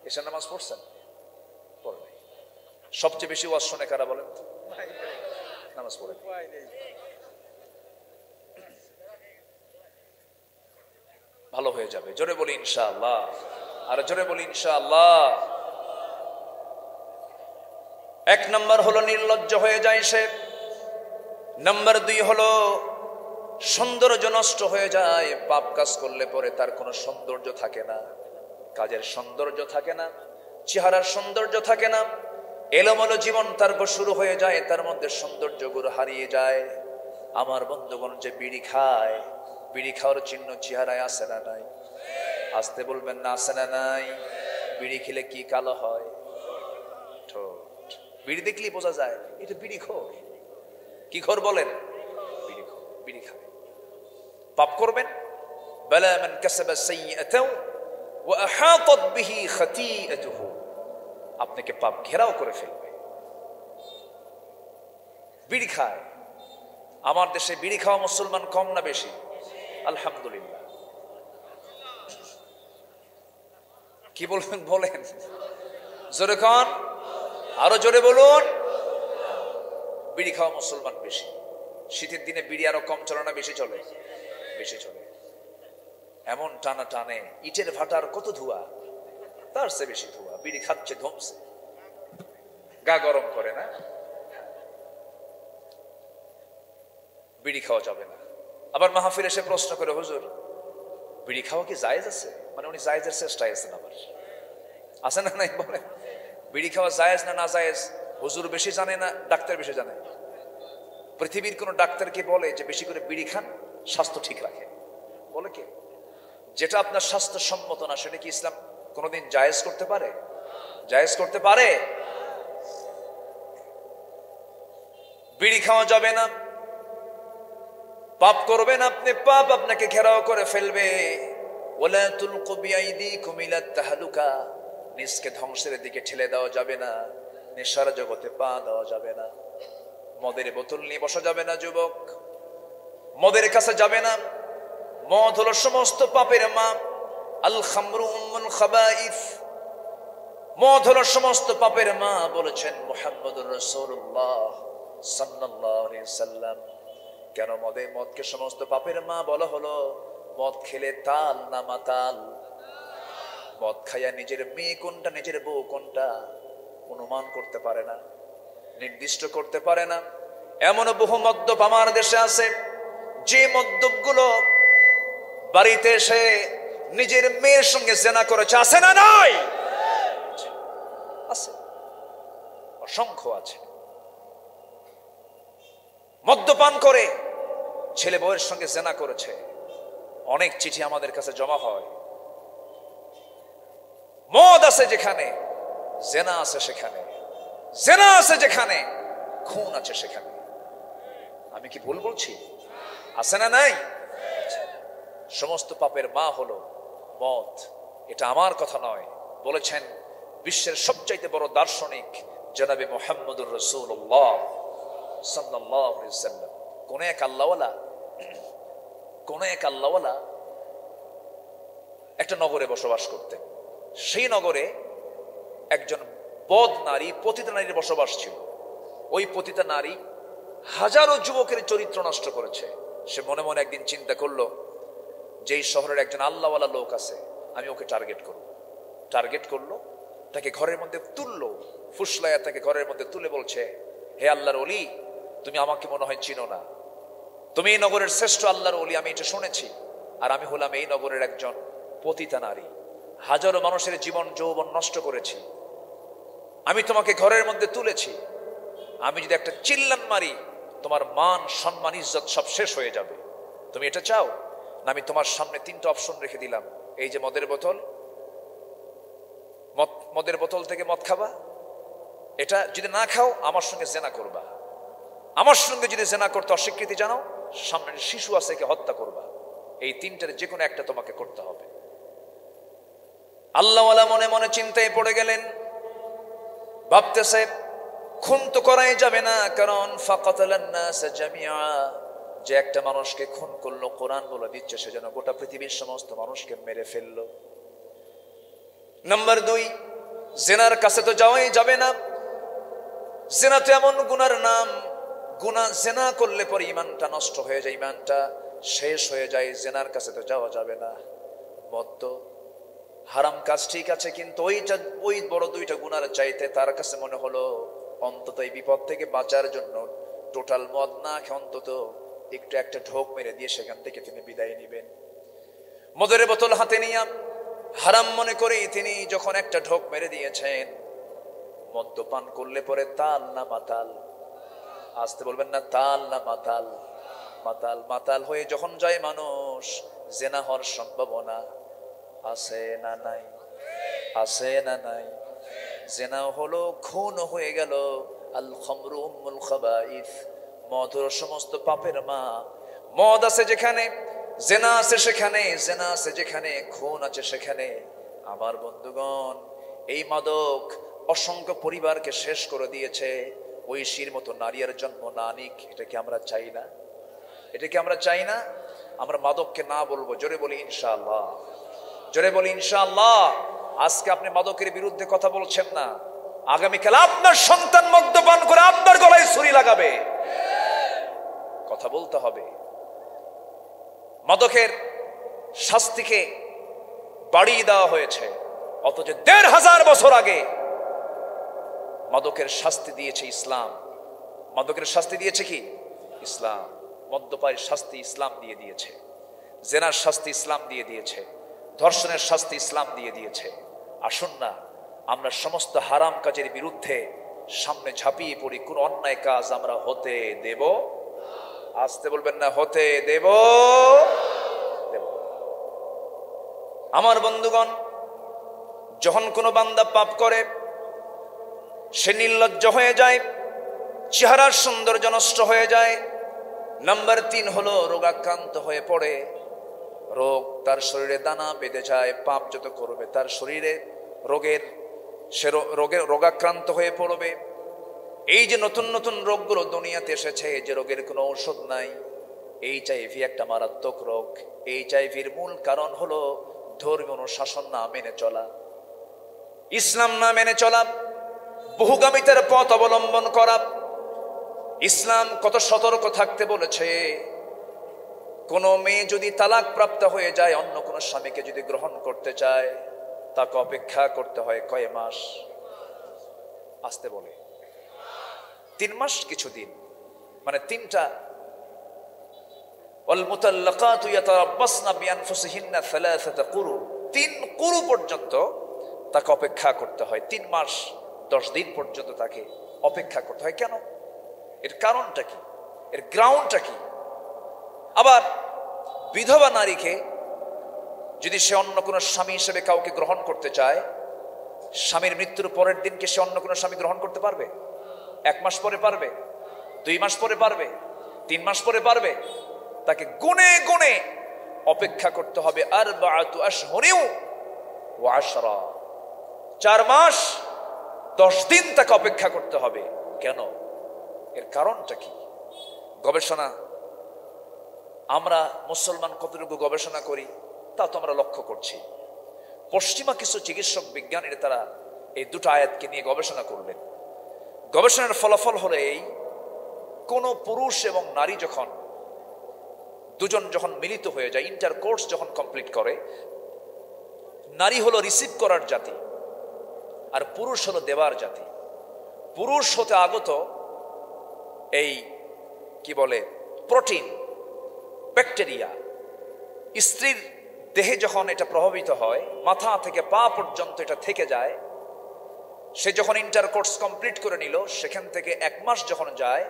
এসে নামাজ পড়ছেন? পড়ে নাই। সবচেয়ে বেশি ওয়াজ শুনে কারা বলেন? নামাজ পড়ে। ভালো হয়ে যাবে। জোরে বলি ইনশাআল্লাহ, আর জোরে বলি ইনশাআল্লাহ। এক নম্বর হলো নির্লজ্জ হয়ে যায় সে। নাম্বার 2 হলো সৌন্দর্য নষ্ট হয়ে যায়। পাপ কাজ করলে পরে তার কোনো সৌন্দর্য থাকে না, কাজের সৌন্দর্য থাকে না, চেহারার সৌন্দর্য থাকে না, এলোমেলো জীবন তার শুরু হয়ে যায়, তার মধ্যে সৌন্দর্যগুলো হারিয়ে যায়। আমার বন্ধুগণ, যে বিড়ি খায়, বিড়ি খাওয়ার চিহ্ন চেহারায় আছে না নাই? আসতে বলবেন না, আছে না নাই? বিড়ি খেলে কি কালো হয়? ঠোঁট। বিড়ি দেখলেই বোঝা যায় এটা বিড়ি খোর। কি খোর বলেন? বিড়ি খোর, বিড়ি খায়। পাপ করবেন, বালা মান কাসাবা সাইয়্যাতাও ওয়া আহাতাত বিহি খাতিআতুহু, আপনাকে পাপ ঘেরাও করে ফেলবে। বিড়ি খায়। আমার দেশে বিড়ি খাওয়া মুসলমান কম না বেশি? আলহামদুলিল্লাহ। কি বলবেন বলেন? জোরে কন, আরো জোরে বলুন। বিড়ি খাওয়া মুসলমান বেশি। শীতের দিনে বিড়ি আরো কম চলে না বেশি চলে? বেশি চলে। এমন টানা টানে, ইটের ভাটার কত ধোঁয়া, তার চেয়ে বেশি ধোঁয়া। বিড়ি খাচ্ছে, ধমছে, গা গরম করে না? বিড়ি খাওয়া যাবে না। আবার মাহফিল এসে প্রশ্ন করে, হুজুর বিড়ি খাওয়া কি জায়েজ আছে? মানে উনি জায়েজের চেষ্টায় আছেন। আবার আছে না নাই বলে? বিড়ি খাওয়া জায়েজ না না জায়েজ হুজুর বেশি জানে না ডাক্তার বেশি জানে? পৃথিবীর কোন ডাক্তারকে বলে যে বেশি করে বিড়ি খান স্বাস্থ্য ঠিক রাখে? বলে কে? যেটা আপনার স্বাস্থ্য সম্মত না সেটা কি ইসলাম কোনোদিন জায়েজ করতে পারে? জায়েজ করতে পারে? বিড়ি খাওয়া যাবে না। পাপ করবেন আপনি, পাপ আপনাকে ঘেরাও করে ফেলবে। ওয়ালা তুলকু বিআইদিকুম ইলা তাহলুকা, নিজকে ধ্বংসের দিকে ঠেলে দেওয়া যাবে না। নেশার জগতে পা দেওয়া যাবে না। মদের বোতল নিয়ে বসা যাবে না যুবক, মদের কাছে যাবে না। মদ হলো সমস্ত পাপের মা। আল খামরু উম্মুল খাবাইস, মদ হলো সমস্ত পাপের মা বলেছেন মুহাম্মদুর রাসূলুল্লাহ সাল্লাল্লাহু আলাইহি ওয়াসাল্লাম। কেন মদকে সমস্ত পাপের মা বলা হলো? মদ খেলে তাল না মাতাল? মদ খাইয়া নিজের মেয়ে কোনটা, নিজের বউ কোনটা অনুমান করতে পারে না, নির্দিষ্ট করতে পারে না। এমন বহু মদ্যপ আমার দেশে আছে, যে মদ্যপগুলো বাড়িতে এসে নিজের মেয়ের সঙ্গে জেনা করেছে। আছে না নাই? আছে, অসংখ্য আছে। মদ্যপান করে ছেলে বউয়ের সঙ্গে জেনা করেছে। অনেক চিঠি আমাদের কাছে জমা হয়। মদ আছে যেখানে জেনা আছে, সেখানে জেনা আছে যেখানে খুন আছে সেখানে। আমি কি ভুল বলছি? আছে না নাই? সমস্ত পাপের মা হলো মদ। এটা আমার কথা নয়, বলেছেন বিশ্বের সবচাইতে বড় দার্শনিক জনাবে মুহাম্মদুর রাসূলুল্লাহ সাল্লাল্লাহু আলাইহি ওয়াসাল্লাম। কোন এক আল্লাহওয়ালা একটা নগরে বসবাস করতেন। সেই নগরে একজন বদ নারী, পতিতা নারীর বসবাস ছিল। ওই পতিতা নারী হাজারো যুবকের চরিত্র নষ্ট করেছে। সে মনে মনে একদিন চিন্তা করলো যে এই শহরের একজন আল্লাহওয়ালা লোক আছে, আমি ওকে টার্গেট করব। টার্গেট করলো, তাকে ঘরের মধ্যে তুললো, ফুসলায়া তাকে ঘরের মধ্যে তুলে বলছে, হে আল্লাহর ওলি, তুমি আমাকে মনে হয় চিনো না, তুমি এই নগরের শ্রেষ্ঠ আল্লাহর ওলি, আমি এটা শুনেছি। আর আমি হলাম এই নগরের একজন পতিতা নারী, হাজারো মানুষের জীবন যৌবন নষ্ট করেছি। আমি তোমাকে ঘরের মধ্যে তুলেছি, আমি যদি একটা চিল্লান মারি তোমার মান সম্মান ইজ্জত সব শেষ হয়ে যাবে। তুমি এটা চাও না? আমি তোমার সামনে 3টা অপশন রেখে দিলাম। এই যে মদের বোতল, মদের বোতল থেকে মদ খাবা, এটা যদি না খাও আমার সঙ্গে জেনা করবা, আমার সঙ্গে যদি জেনা করতে অস্বীকৃতি জানাও, সামনে শিশু আছে একে হত্যা করবা। এই 3টার যে কোনো একটা তোমাকে করতে হবে। আল্লাহওয়ালা মনে মনে চিন্তায় পড়ে গেলেন, ভাবতেছে খুন তো করাই যাবে না, কারণ ফাকাতালান নাস জামিআ, যে একটা মানুষকে খুন করলো কোরআন বলে দিচ্ছে সে যেন গোটা পৃথিবীর সমস্ত মানুষকে মেরে ফেললো। নাম্বার 2, জেনার কাছে তো যাওয়াই যাবে না। জেনা তো এমন গুনার নাম, গুনাহ জেনা করলে পরে ইমানটা নষ্ট হয়ে যায়, ইমানটা শেষ হয়ে যায়। জেনার কাছে তো যাওয়া যাবে না। মদ তো হারাম কাজ, ঠিক আছে, কিন্তু ওই বড় দুইটা গুনার চাইতে তার কাছে মনে হলো অন্তত এই বিপদ থেকে বাঁচার জন্য টোটাল মদ না খেয়ে অন্তত একটু একটা ঢোক মেরে দিয়ে সেখান থেকে তিনি বিদায় নিবেন। মদের বোতল হাতে নিয়ে হারাম মনে করে তিনি যখন একটা ঢোক মেরে দিয়েছেন, মদ্যপান করলে পরে তাল না মাতাল, আসতে বলবেন না, তাল না মাতাল, মাতাল মাতাল হয়ে যখন যায় মানুষ, জেনা হওয়ার সম্ভাবনা আছে না নাই? আছে না নাই? জেনা হলো, খুন হয়ে গেল। আল খামরু উম্মুল খাবাইস, মদ হলো সমস্ত পাপের মা। মদ আছে যেখানে জেনা আছে সেখানে, জেনা আছে যেখানে খুন আছে সেখানে। আমার বন্ধুগণ, এই মাদক অসংখ্য পরিবারকে শেষ করে দিয়েছে। ঐশীর মতো নারীর জন্ম না নিক, এটা কি আমরা চাই না? এটা কি আমরা চাই না? আমরা মাদককে না বলবো, জোরে বলি ইনশাআল্লাহ, জোরে বলি ইনশাআল্লাহ। আজকে আপনি মাদকের বিরুদ্ধে কথা বলছেন না, আগামীকাল আপনার সন্তান মদ্যপান করে আপনার গলায় ছুরি লাগাবে। কথা বলতে হবে। মাদকের শাস্তিকে বাড়িয়ে দেওয়া হয়েছে, অথচ ১৫০০ বছর আগে মাদকের শাস্তি দিয়েছে ইসলাম। মাদকের শাস্তি দিয়েছে কি? ইসলাম। মদ্যপায়ের শাস্তি ইসলাম দিয়ে দিয়েছে, জেনার শাস্তি ইসলাম দিয়ে দিয়েছে, ধর্ষণের শাস্তি ইসলাম দিয়ে দিয়েছে। আসুন না আমরা সমস্ত হারাম কাজের বিরুদ্ধে সামনে ঝাঁপিয়ে পড়ি। কোন অন্যায় কাজ আমরা হতে দেব? আসতে বলবেন না, হতে দেব? দেব। আমার বন্ধুগণ, যখন কোনো বান্দা পাপ করে সে নির্লজ্জ হয়ে যায়, চেহারার সৌন্দর্য নষ্ট হয়ে যায়। নাম্বার 3 হলো রোগাক্রান্ত হয়ে পড়ে। রোগ তার শরীরে দানা বেঁধে যায়। পাপ যত করবে তার শরীরে রোগাক্রান্ত হয়ে পড়বে। এই যে নতুন নতুন রোগগুলো দুনিয়াতে এসেছে, যে রোগের কোনো ঔষধ নাই, এইচআইভি একটা মারাত্মক রোগ। এইচআইভির মূল কারণ হলো ধর্মীয় অনুশাসন না মেনে চলা, ইসলাম না মেনে চলা, বহুগামিতার পথ অবলম্বন করা। ইসলাম কত সতর্ক থাকতে বলেছে। কোন মেয়ে যদি তালাক প্রাপ্ত হয়ে যায়, অন্য কোন স্বামীকে যদি গ্রহণ করতে চায়, তাকে অপেক্ষা করতে হয় কয় মাস? আসতে বলে 3 মাস কিছুদিন, মানে 3টা। ওয়াল মুতাল্লাকাতু ইয়াতারাব্বাসনা বিআনফুসিহিন্না 3 কুরু, 3 কুরু পর্যন্ত তাকে অপেক্ষা করতে হয়। 3 মাস 10 দিন পর্যন্ত তাকে অপেক্ষা করতে হয়। কেন? এর কারণটা কি? এর গ্রাউন্ডটা কি? আবার বিধবা নারীকে যদি সে অন্য কোনো স্বামী হিসেবে কাউকে গ্রহণ করতে চায়, স্বামীর মৃত্যুর পরের দিনকে সে অন্য কোনো স্বামী গ্রহণ করতে পারবে? 1 মাস পরে পারবে? 2 মাস পরে পারবে? 3 মাস পরে পারবে? তাকে গুনে গুনে অপেক্ষা করতে হবে। 4 আশহুরিন ওয়া 10, 4 মাস 10 দিন তাকে অপেক্ষা করতে হবে। কেন? এর কারণটা কি? গবেষণা, আমরা মুসলমান কতটুকু গবেষণা করি তা তো আমরা লক্ষ্য করছি। পশ্চিমা কিছু চিকিৎসক বিজ্ঞানীরা তারা এই 2টা আয়াতকে নিয়ে গবেষণা করলেন। গবেষণার ফলাফল হলো এই, কোন পুরুষ এবং নারী যখন দুজন যখন মিলিত হয়ে যায়, ইন্টারকোর্স যখন কমপ্লিট করে, নারী হলো রিসিভ করার জাতি আর পুরুষ হলো দেবার জাতি। পুরুষ হতে আগত এই কি বলে প্রোটিন, ব্যাকটেরিয়া, স্ত্রীর দেহে যখন এটা প্রভাবিত হয়, মাথা থেকে পা পর্যন্ত এটা থেকে যায়। সে যখন ইন্টারকোর্স কমপ্লিট করে নিল, সেখান থেকে 1 মাস যখন যায়,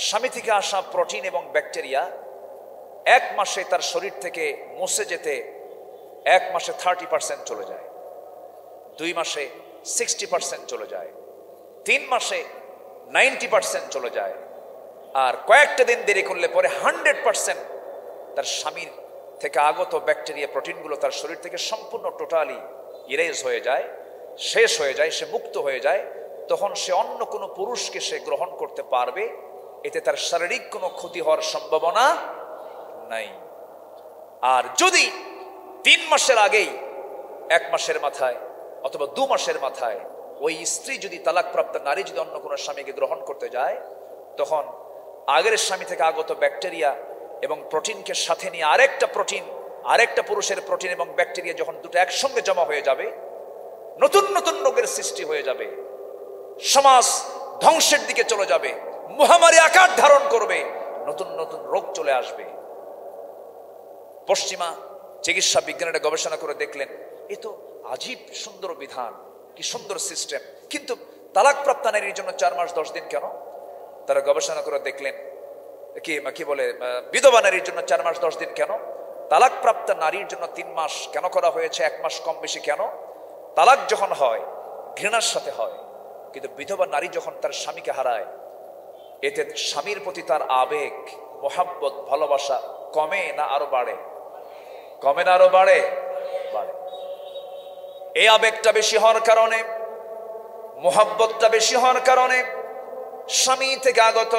স্বামী থেকে আসা প্রোটিন এবং ব্যাকটেরিয়া 1 মাসে তার শরীর থেকে মুছে যেতে 1 মাসে 30% চলে যায়, 2 মাসে 60% চলে যায়, 3 মাসে 90% চলে যায়, আর কয়েকটা দিন দেরি করলে পরে 100% তার স্বামীর থেকে আগত ব্যাকটেরিয়া প্রোটিনগুলো তার শরীর থেকে সম্পূর্ণ টোটালি ইরেজ হয়ে যায়, শেষ হয়ে যায়, সে মুক্ত হয়ে যায়। তখন সে অন্য কোনো পুরুষকে সে গ্রহণ করতে পারবে, এতে তার শারীরিক কোনো ক্ষতি হওয়ার সম্ভাবনা নাই। আর যদি 3 মাসের আগেই, 1 মাসের মাথায় অথবা 2 মাসের মাথায় ওই স্ত্রী যদি তালাকপ্রাপ্ত নারী যদি অন্য কোনো স্বামীকে গ্রহণ করতে যায়, তখন আগের স্বামী থেকে আগত ব্যাকটেরিয়া এবং প্রোটিনকে সাথে নিয়ে আরেকটা প্রোটিন আরেকটা পুরুষের প্রোটিন এবং ব্যাকটেরিয়া যখন দুটো একসঙ্গে জমা হয়ে যাবে, নতুন নতুন রোগের সৃষ্টি হয়ে যাবে, সমাজ ধ্বংসের দিকে চলে যাবে, মহামারী আকার ধারণ করবে, নতুন নতুন রোগ চলে আসবে। পশ্চিমা চিকিৎসা বিজ্ঞানীরা গবেষণা করে দেখলেন এ তো আজীব সুন্দর বিধান, কি সুন্দর সিস্টেম, কিন্তু তালাকপ্রাপ্ত নারীর জন্য 4 মাস 10 দিন কেন? তারা গবেষণা করে দেখলেন কি বলে বিধবা নারীর জন্য 4 মাস 10 দিন কেন, তালাকপ্রাপ্ত নারীর জন্য 3 মাস কেন করা হয়েছে, 1 মাস কম বেশি কেন? তালাক যখন হয় ঘৃণার সাথে হয়, কিন্তু বিধবা নারী যখন তার স্বামীকে হারায় এতে স্বামীর প্রতি তার আবেগ, মোহাব্বত, ভালোবাসা কমে না আরো বাড়ে? কমে না আরো বাড়ে? বাড়ে। এই আবেগটা বেশি হওয়ার কারণে, মোহাব্বতটা বেশি হওয়ার কারণে স্বামী থেকে আগত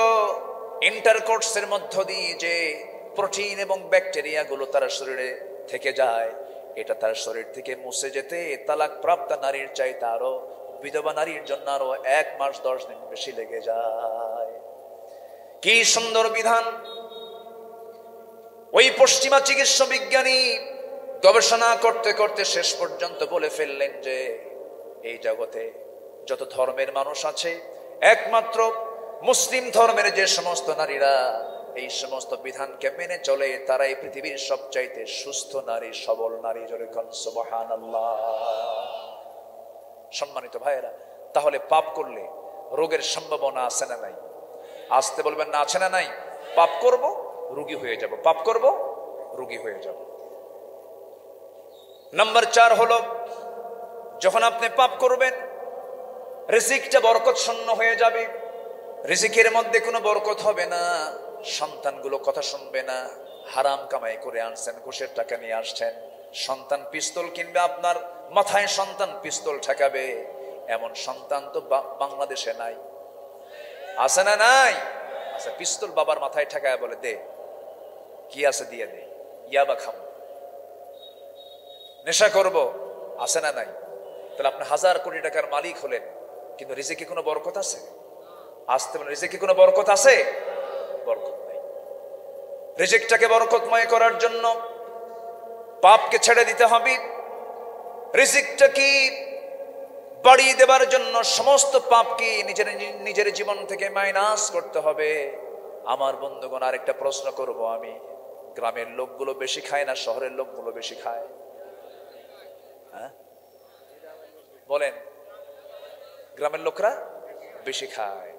ইন্টারকোর্সের মধ্য দিয়ে যে প্রোটিন এবং ব্যাকটেরিয়া গুলো তার শরীরে থেকে যায়, এটা তার শরীর থেকে মুছে যেতে তালাক প্রাপ্ত নারীর চাইতে আরো বিধবা নারীর জন্য আরো 1 মাস 10 দিন বেশি লেগে যায়। কি সুন্দর বিধান! ওই পশ্চিমা চিকিৎসা বিজ্ঞানী গবেষণা করতে করতে শেষ পর্যন্ত বলে ফেললেন যে এই জগতে যত ধর্মের মানুষ আছে, একমাত্র মুসলিম ধর্মের যে সমস্ত নারীরা এই সমস্ত বিধানকে মেনে চলে তারাই পৃথিবীর সবচাইতে সুস্থ নারী, সবল নারী। জোরে কোন সুবহানাল্লাহ। সম্মানিত ভাইয়েরা, তাহলে পাপ করলে রোগের সম্ভাবনা আছে না নাই? আসতে বলবেন না, আছে না নাই? পাপ করব রোগী হয়ে যাব, পাপ করব রোগী হয়ে যাব। নাম্বার 4 হলো যখন আপনি পাপ করবেন রিজিকটা বরকত শূন্য হয়ে যাবে, রিজিকের মধ্যে কোনো বরকত হবে না, সন্তানগুলো কথা শুনবে না, হারাম কামাই করে আনছেন, ঘুষের টাকা নিয়ে আসছেন, সন্তান পিস্তল কিনবে, আপনার মাথায় সন্তান পিস্তল ঠেকাবে, এমন সন্তান তো বাংলাদেশে নাই। আছে না নাই? আচ্ছা, পিস্তল বাবার মাথায় ঠেকায় বলে দে, কি আছে দিয়ে দে, ইয়াবা খাবো, নেশা করব, আছে না নাই? তাহলে আপনি 1000 কোটি টাকার মালিক হলেন, কিন্তু রিজিকে কোনো বরকত আছে? আসতে বলেন, রিজিকে কোনো বরকত আছে? বরকত নাই। রিজিকটাকে বরকতময় করার জন্য পাপকে ছেড়ে দিতে হবে, রিজিকটা কি বাড়িয়ে দেবার জন্য সমস্ত পাপকে নিজের জীবন থেকে মাইনাস করতে হবে। আমার বন্ধুগণ, আরেকটা প্রশ্ন করব আমি, গ্রামের লোকগুলো বেশি খায় না শহরের লোকগুলো বেশি খায়? হ্যাঁ বলেন, গ্রামের লোকরা বেশি খায়,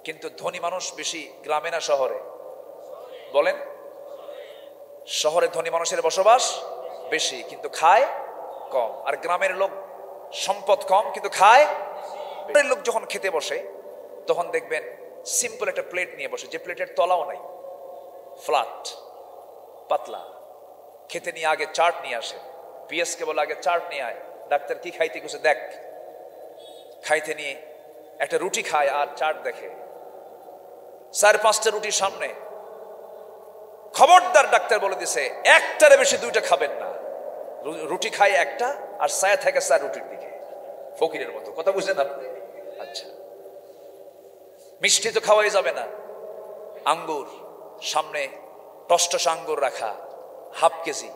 কিন্তু ধনী মানুষ বেশি গ্রামে না শহরে? বলেন, শহরে ধনী মানুষের বসবাস বেশি কিন্তু খায় কম, আর গ্রামের লোক সম্পদ কম কিন্তু খায়। লোক যখন খেতে বসে তখন দেখবেন সিম্পল একটা প্লেট নিয়ে বসে, যে প্লেটের তলাও নাই, ফ্ল্যাট পাতলা, খেতে নিয়ে আগে চাট নিয়ে আসে, পিএসকে বলে আগে চাট নিয়ে আয়, ডাক্তার কি খাইতে গেছে দেখ, খাইতে নিয়ে একটা রুটি খায় আর চাট দেখে, 4-5টা রুটির সামনে, খবরদার ডাক্তার বলে দিছে একটারে বেশি 2টা খাবেন না, রুটি খায় একটা আর ছায়া থাকে 4 রুটির দিকে, ফকিরের মতো। কথা বুঝলেন আপনি? আচ্ছা, মিষ্টি তো খাওয়াই যাবে না, আঙ্গুর সামনে টসটস আঙ্গুর রাখা হাফ কেজি,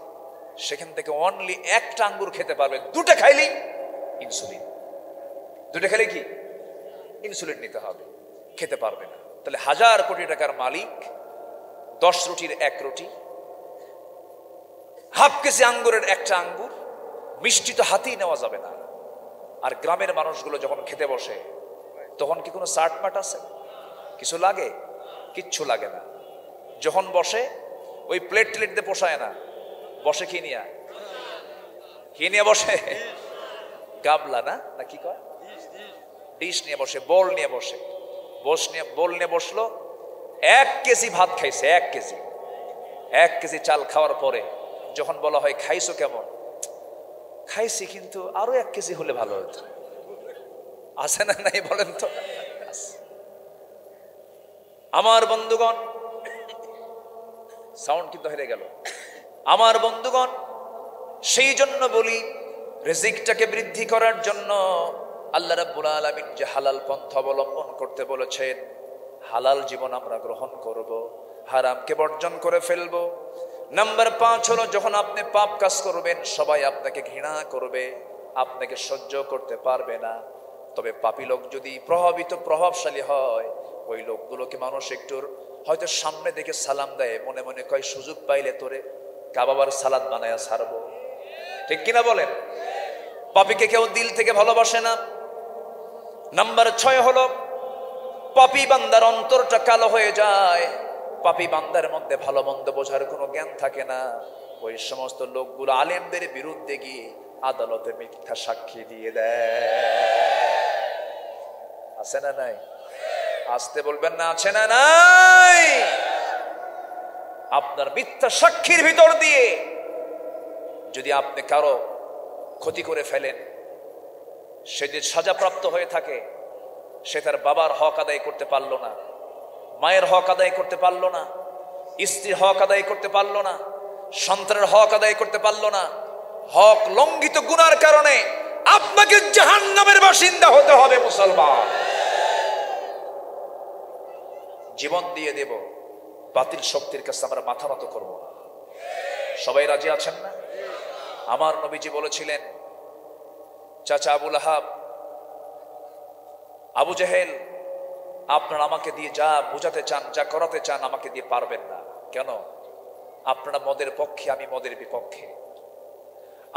সেখান থেকে অনলি একটা আঙ্গুর খেতে পারবে, 2টা খাইলেই ইনসুলিন, 2টা খেলে কি ইনসুলিন নিতে হবে, খেতে পারবে না। তাহলে 1000 কোটি টাকার মালিক 10 রুটির 1 রুটি, হাফ কেজি আঙ্গুরের একটা আঙ্গুর, মিষ্টি তো হাতেই নেওয়া যাবে না। আর গ্রামের মানুষগুলো যখন খেতে বসে তখন কি কোনো চাটপাট আছে? কিছু লাগে? কিচ্ছু লাগে না। যখন বসে ওই প্লেট টেলেট দিয়ে পোষায় না, বসে কি নিয়ে বসে? গাবলা না কি কয়, ডিশ নিয়ে বসে, বোল নিয়ে বসে, বোল নিয়ে বসলো, 1 কেজি ভাত খাইছে, 1 কেজি চাল খাওয়ার পরে যখন বলা হয় খাইছো কেমন, খাইছি কিন্তু আরো 1 কেজি হলে ভালো হতো। আছে না নাই বলেন তো? আমার বন্ধুগণ, সাউন্ড কিন্তু হেরে গেল। আমার বন্ধুগণ, সেই জন্য বলি রিজিকটাকে বৃদ্ধি করার জন্য আল্লাহ রাব্বুল আলামিন যে হালাল পন্থা অবলম্বন করতে বলেছেন, হালাল জীবন আমরা গ্রহণ করব, হারামকে বর্জন করে ফেলবো। নাম্বার 5 হলো যখন আপনি পাপ কাজ করবেন সবাই আপনাকে ঘৃণা করবে, আপনাকে সহ্য করতে পারবে না। তবে পাপী লোক যদি প্রভাবশালী হয়, ওই লোকগুলোকে মানুষ একটু হয়তো সামনে দেখে সালাম দেয়, মনে মনে কয় সুযোগ পাইলে তোরে কাবাবার সালাদ বানায়া ছাড়বো। ঠিক কিনা বলেন? পাপীকে কেউ দিল থেকে ভালোবাসে না। নাম্বার 6 হলো পাপী বান্দার অন্তরটা কালো হয়ে যায়। পাপী বান্দার মধ্যে ভালো মন্দ বোঝার কোনো জ্ঞান থাকে না। ওই সমস্ত লোকগুলো আলেমদের বিরুদ্ধে গিয়ে আদালতে মিথ্যা সাক্ষী দিয়ে দেয়। আছে না নাই? আসতে বলবেন না, আছে না নাই? আপনার মিথ্যা সাক্ষীর ভিতর দিয়ে যদি আপনি কারো ক্ষতি করে ফেলেন, সে যে সাজাপ্রাপ্ত হয়ে থাকে, সে তার বাবার হক আদায় করতে পারলো না, মায়ের হক আদায় করতে পারলো না, স্ত্রীর হক আদায় করতে পারলো না, সন্তানের হক আদায় করতে পারলো না, হক লঙ্ঘিত গুনার কারণে আপনাকে জাহান্নামের বাসিন্দা হতে হবে। মুসলমান, জীবন দিয়ে দেব, বাতিল শক্তির কাছে আমরা মাথা নত করবো না। সবাই রাজি আছেন না? আমার নবীজি বলেছিলেন, চাচা আবুল আহাব, আবু জেহেল, আপনারা আমাকে দিয়ে যা বুঝাতে চান, যা করাতে চান, আমাকে দিয়ে পারবেন না। কেন? আপনারা মদের পক্ষে, আমি মদের বিপক্ষে।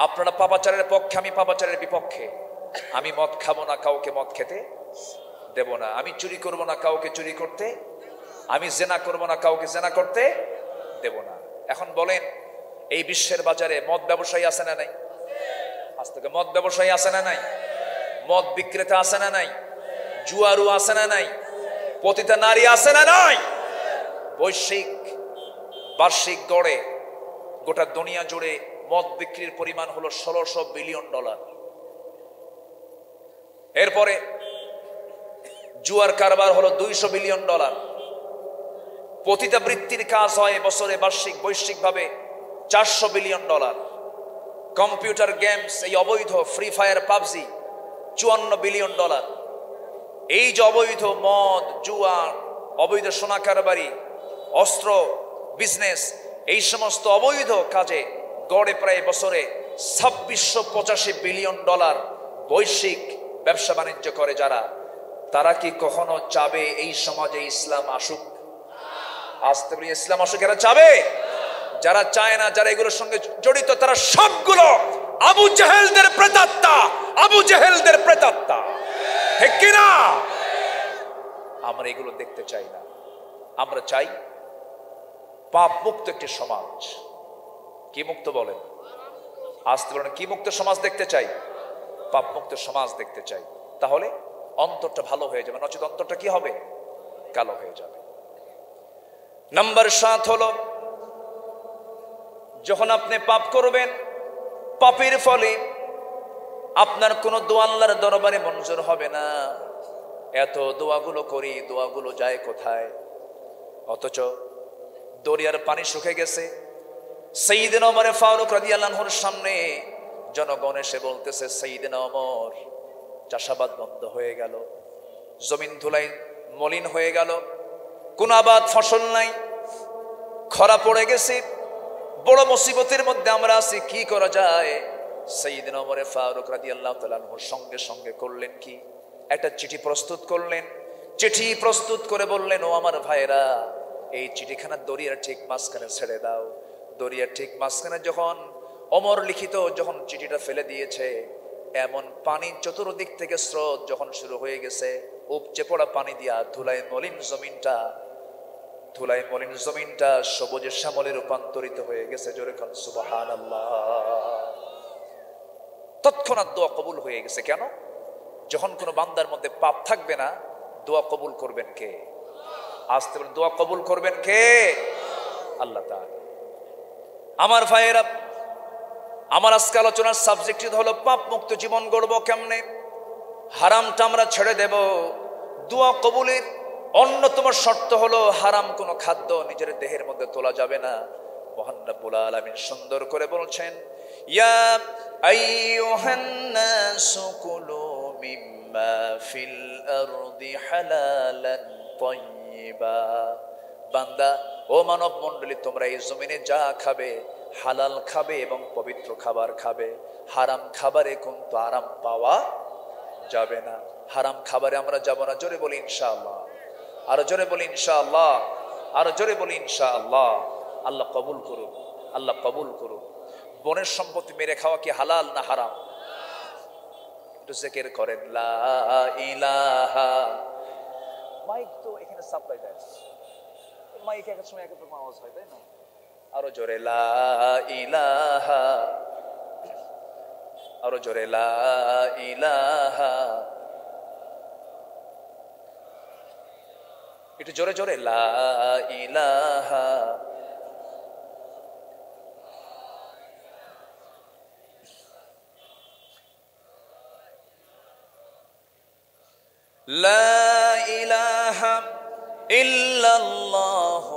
আপনারা পাপাচারের পক্ষে, আমি পাপাচারের বিপক্ষে। আমি মদ খাবো না, কাউকে মদ খেতে দেব না। আমি চুরি করব না, কাউকে চুরি করতে। আমি জেনা করব না, কাউকে জেনা করতে দেব না। এখন বলেন, এই বিশ্বের বাজারে মদ ব্যবসায়ী আছে না নাই? আজ থেকে মদ ব্যবসায়ী আছে না নাই? মদ বিক্রেতা আছে না নাই? জুয়ারু আছে না নাই? পতিতা নারী আছে না নাই? বার্ষিক গড়ে গোটা দুনিয়া জুড়ে মদ বিক্রির পরিমাণ হলো $1600 বিলিয়ন। এরপরে জুয়ার কারবার হলো $200 বিলিয়ন। পতিতা বৃত্তির কাজ হয় বছরে বৈশ্বিকভাবে $400 বিলিয়ন। কম্পিউটার গেমস, এই অবৈধ ফ্রি ফায়ার, পাবজি, $54 বিলিয়ন। এই যে অবৈধ মদ, জুয়া, অবৈধ সোনা কারবারি, অস্ত্র বিজনেস, এই সমস্ত অবৈধ কাজে গড়ে প্রায় বছরে $2685 বিলিয়ন বৈশ্বিক ব্যবসা বাণিজ্য করে যারা, তারা কি কখনো চাবে এই সমাজে ইসলাম আসুক? আসতে বলি ইসলাম আসুক, এরা চাবে? যারা চায় না, যারা এগুলোর সঙ্গে জড়িত, তারা সবগুলো আবু জেহেলদের প্রেতাত্মা, আবু জেহেলদের প্রেতাত্মা। ঠিক কিনা? আমরা এগুলো দেখতে চাই না। আমরা চাই পাপ মুক্ত একটি সমাজ। কি মুক্ত বলেন? আসতে বলেন, কি মুক্ত সমাজ দেখতে চাই? পাপ মুক্ত সমাজ দেখতে চাই। তাহলে অন্তরটা ভালো হয়ে যাবে, নচেত অন্তরটা কি হবে? কালো হয়ে যাবে। নাম্বার 7 হলো, যখন আপনি পাপ করবেন, পাপের ফলে আপনার কোনো দোয়া আল্লাহর দরবারে মঞ্জুর হবে না। এত দোয়াগুলো করি, দোয়াগুলো যায় কোথায়? অথচ দরিয়ার পানি শুকিয়ে গেছে। সাইয়েদনা ওমর ফারুক রাদিয়াল্লাহু আনহুর সামনে জনগণ এসে বলতেছে, সাইয়েদনা ওমর, চাষাবাদ বন্ধ হয়ে গেল, জমিন ধুলাই মলিন হয়ে গেল, কোন আবাদ ফসল নাই, খরা পড়ে গেছে, বড় মুসিবতের মধ্যে আমরা আছি, কি করা যায়? সাইয়েদনা ওমর ফারুক রাদিয়াল্লাহু তাআলা আনহুর সঙ্গে সঙ্গে করলেন কি? একটা চিঠি প্রস্তুত করলেন। চিঠি প্রস্তুত করে বললেন, ও আমার ভাইরা, এই চিঠিখানা দরিয়ার ঠিক মাঝখানে ছেড়ে দাও। দরিয়ার ঠিক মাঝখানে যখন ওমর লিখিত যখন চিঠিটা ফেলে দিয়েছে, এমন পানি চতুর্দিক থেকে স্রোত যখন শুরু হয়ে গেছে, উপচে পড়া পানি দিয়া ধুলাই মলিন জমিনটা সবুজে শ্যামলে রূপান্তরিত হয়ে গেছে। জোরে কোন সুবহানাল্লাহ। তৎক্ষণাৎ দোয়া কবুল হয়ে গেছে। কেন? যখন কোনো বান্দার মধ্যে পাপ থাকবে না, দোয়া কবুল করবেন কে? আসতে বলেন, দোয়া কবুল করবেন কে? আল্লাহ তাআলা। আমার ভাইয়েরা, আমার আজকে আলোচনার সাবজেক্ট হলো পাপ মুক্ত জীবন গড়বো কেমনে, হারামটা আমরা ছেড়ে দেব। দোয়া কবুলের অন্যতম শর্ত হলো হারাম কোনো খাদ্য নিজের দেহের মধ্যে তোলা যাবে না। মহান রব্বুল আলামিন সুন্দর করে বলছেন, ইয়া আইয়ুহান নাসু কুলু মিম্মা ফিল আরদি হালালান তাইয়্যিবা। বান্দা, ও মানব মণ্ডলী, তোমরা এই জমিনে যা খাবে হালাল খাবে এবং পবিত্র খাবার খাবে। হারাম খাবারে কিন্তু আরাম পাওয়া যাবে না। হারাম খাবারে আমরা যাব না। জোরে বলি ইনশাআল্লাহ, আরো জোরে বলি ইনশাআল্লাহ, আরো জোরে বলি ইনশাআল্লাহ। আল্লাহ কবুল করুন, আল্লাহ কবুল করুন। বনের সম্পত্তি মেরে খাওয়া কি হালাল না হারাম? একটু জিকির করেন লা ইলাহা। মাইক তো এখানে সাপ্লাই দেয়, মাইক এক সময় এক এক রকম আওয়াজ হয়, তাই না? আরো জোরে লা ইলাহা, আরো জোরে লা ইলাহা, একটু জোরে জোরে লা ইলাহা। লা ইলাহা ইল্লাল্লাহ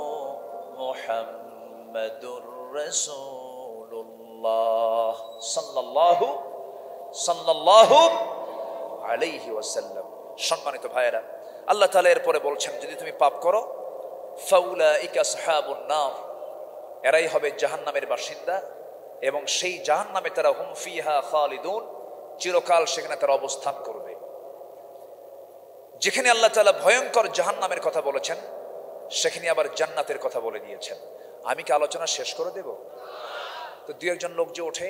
মুহাম্মাদুর রাসূলুল্লাহ সাল্লাল্লাহু আলাইহি ওয়াসাল্লাম। সম্মানিত ভাইয়েরা, আল্লাহ তাআলা এরপরে বলছেন, যদি তুমি পাপ করো ফাউলাইকা আসহাবুন নার, এরাই হবে জাহান্নামের বাসিন্দা এবং সেই জাহান্নামে তারা হুম ফিহা খালিদুন, চিরকাল সেখানে তারা অবস্থান করবে। যেখানে আল্লাহ তাআলা ভয়ঙ্কর জাহান্নামের কথা বলেছেন, সেখানে আবার জান্নাতের কথা বলে দিয়েছেন। আমি কি আলোচনা শেষ করে দেব? তো দুই একজন লোক যে ওঠে,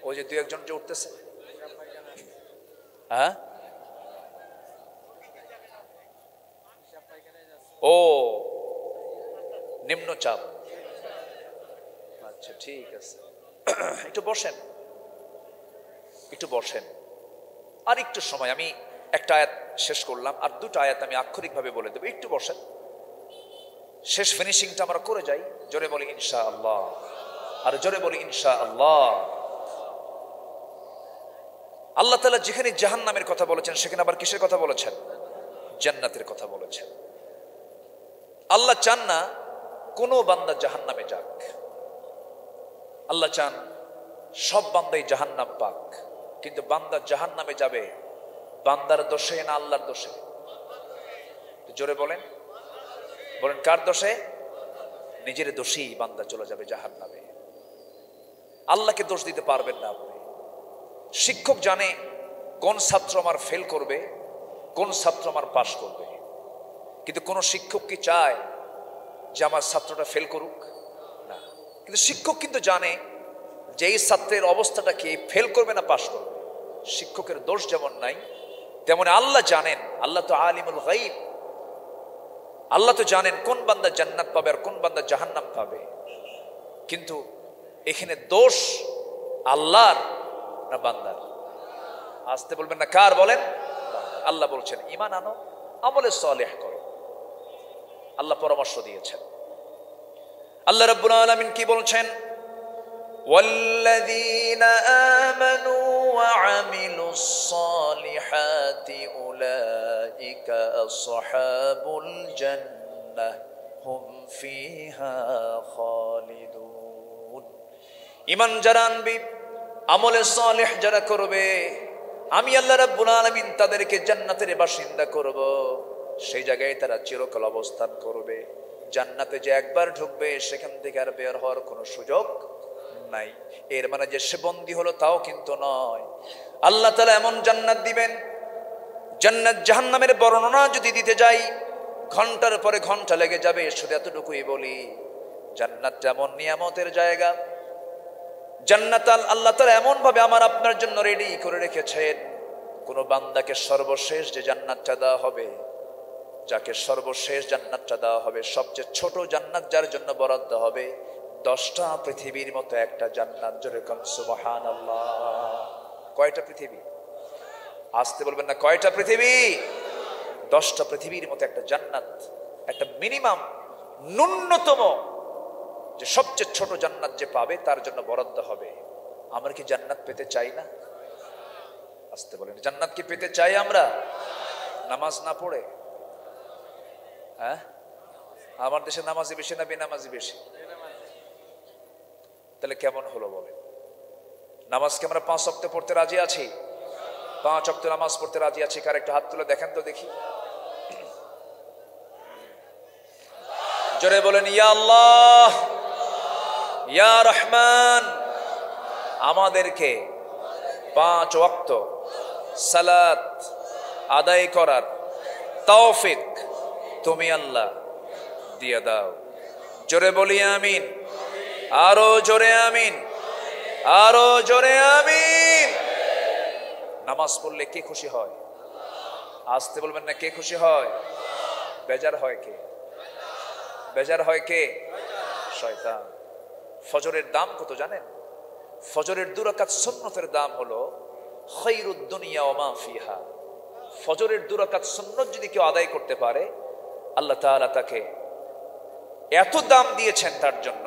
ওই যে দুই একজন যে উঠতেছে, হ্যাঁ, ও নিম্নচাপ, আচ্ছা ঠিক আছে, একটু বসেন, একটু বসেন। আর একটু সময়, আমি একটা আয়াত শেষ করলাম, আর দুটো আয়াত আমি আক্ষরিকভাবে বলে দেবো। একটু বসেন, শেষ ফিনিশিংটা আমরা করে যাই। জোরে বলি ইনশাআল্লাহ, আর জোরে বলি ইনশাআল্লাহ। আল্লাহ তাআলা যেখানে জাহান্নামের কথা বলেছেন, সেখানে আবার কিসের কথা বলেছেন? জান্নাতের কথা বলেছেন। আল্লাহ চান না কোনো বান্দা জাহান্নামে যাক। আল্লাহ চান সব বান্দাই জাহান্নাম পাক। কিন্তু বান্দা জাহান্নামে যাবে বান্দার দোষে না আল্লাহর দোষে? জোরে বলেন, বলেন কার দোষে? নিজের দোষেই বান্দা চলে যাবে জাহান্নামে। আল্লাহকে দোষ দিতে পারবেন না আপনি। শিক্ষক জানে কোন ছাত্র আমার ফেল করবে, কোন ছাত্র আমার পাস করবে, কিন্তু কোন শিক্ষক কি চায় যে আমার ছাত্রটা ফেল করুক? না। কিন্তু শিক্ষক কিন্তু জানে যে এই ছাত্রের অবস্থাটা কি, ফেল করবে না পাস করবে। শিক্ষকের দোষ যেমন নাই, তেমন আল্লাহ জানেন। আল্লাহ তো আলিমুল গায়ব, আল্লাহ তো জানেন কোন বান্দা জান্নাত পাবে আর কোন বান্দা জাহান্নাম পাবে। কিন্তু এখানে দোষ আল্লাহর না বান্দার? আসতে বলবেন না, কার বলেন? আল্লাহ বলছেন ঈমান আনো, আমলে সালেহ করো। আল্লাহ পরামর্শ দিয়েছেন। আল্লাহ রাব্বুল আলামিন কি বলছেন? ওয়াল্লাযীনা আমানু ওয়া আমিলুস সালিহাতি উলাইকা আসহাবুল জান্নাহ হুম ফিহা খালিদুন। ঈমান যারা আনবে, আমলে সালেহ যারা করবে, আমি আল্লাহ রাব্বুল আলামিন তাদেরকে জান্নাতের বাসিন্দা করব। সেই জায়গায় তারা চিরকাল অবস্থান করবে। জান্নাতে যে একবার ঢুকবে, সেখান থেকে আর বের হওয়ার কোনো সুযোগ নাই। এর মানে যে সে বন্দী হলো তাও কিন্তু নয়। আল্লাহ তাআলা এমন জান্নাত দিবেন, জান্নাত জাহান্নামের বর্ণনা যদি দিতে যাই ঘন্টার পরে ঘন্টা লেগে যাবে। শুধু এতটুকুই বলি, জান্নাতটা এমন নিয়ামতের জায়গা। জান্নাত আল্লাহ তাআলা এমন ভাবে আমার আপনার জন্য রেডি করে রেখেছেন। কোন বান্দাকে সর্বশেষ যে জান্নাতটা দেওয়া হবে, যাকে সর্বশেষ জান্নাতটা দেওয়া হবে, সবচেয়ে ছোট জান্নাত যার জন্য বরাদ্দ হবে, 10টা পৃথিবীর মতো একটা জান্নাত। যেরকম সুবহানাল্লাহ। কয়টা পৃথিবী? আসতে বলবেন না, কয়টা পৃথিবী? 10টা পৃথিবীর মতো একটা জান্নাত, একটা মিনিমাম ন্যূনতম যে সবচেয়ে ছোট জান্নাত যে পাবে তার জন্য বরাদ্দ হবে। আমরা কি জান্নাত পেতে চাই না? আসতে বলেন, জান্নাত কি পেতে চাই আমরা? নামাজ না পড়ে? হ্যাঁ, আমার দেশে নামাজি বেশি না বেনামাজি বেশি? তাহলে কেমন হলো বলেন? নামাজকে আমরা 5 ওয়াক্ত পড়তে রাজি আছি? 5 ওয়াক্ত নামাজ পড়তে রাজি আছি? কার একটা হাত তুলে দেখেন তো দেখি। জোরে বলেন ইয়া আল্লাহ ইয়া রহমান। আমাদেরকে 5 ওয়াক্ত সালাত আদায় করার তৌফিক তুমি আল্লাহ দিয়ে দাও। জোরে বলি আমিন, আরো জোরে আমিন, আরো জোরে আমিন। নামাজ পড়লে কে খুশি হয়? আসতে বলবেন না, কে খুশি হয়? বেজার হয় কে? বেজার হয় কে? শয়তান। ফজরের দাম কত জানেন? ফজরের 2 রাকাত সুন্নতের দাম হলো খায়রুদ দুনিয়া ওয়া মা ফিহা। ফজরের 2 রাকাত সুন্নত যদি কেউ আদায় করতে পারে, আল্লাহ তাআলা তাকে এত দাম দিয়েছেন তার জন্য।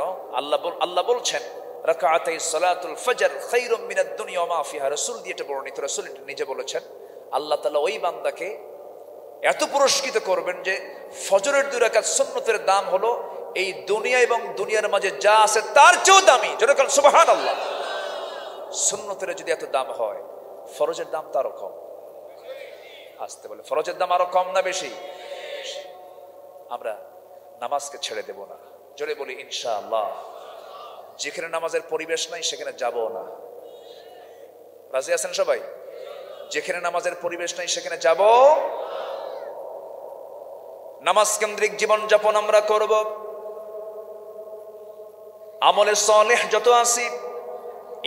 আল্লাহ বলছেন রাকাতাই সালাতুল ফজর খায়রুম মিনাদ দুনিয়া ওয়া মা ফিহা। রাসূল দিয়ে এটা বর্ণিত, রাসূল এটা নিজে বলেছেন। আল্লাহ তাআলা ওই বান্দাকে এত পুরস্কৃত করবেন যে ফজরের 2 রাকাত সুন্নতের দাম হলো এই দুনিয়া এবং দুনিয়ার মাঝে যা আছে তার চেয়েও দামি। যেরকম সুবহানাল্লাহ। সুন্নতের যদি এত দাম হয়, ফরজের দাম তো আরো কম। আসতে বলে ফরজের দাম আরো কম না বেশি? আমরা নামাজকে ছেড়ে দেব না। জোরে বলি ইনশাআল্লাহ। যেখানে নামাজের পরিবেশ নাই সেখানে যাব না। রাজি আছেন সবাই? যেখানে নামাজের পরিবেশ নাই সেখানে যাব। নামাজ কেন্দ্রিক জীবন যাপন আমরা করব। আমলে সালেহ যত আছে,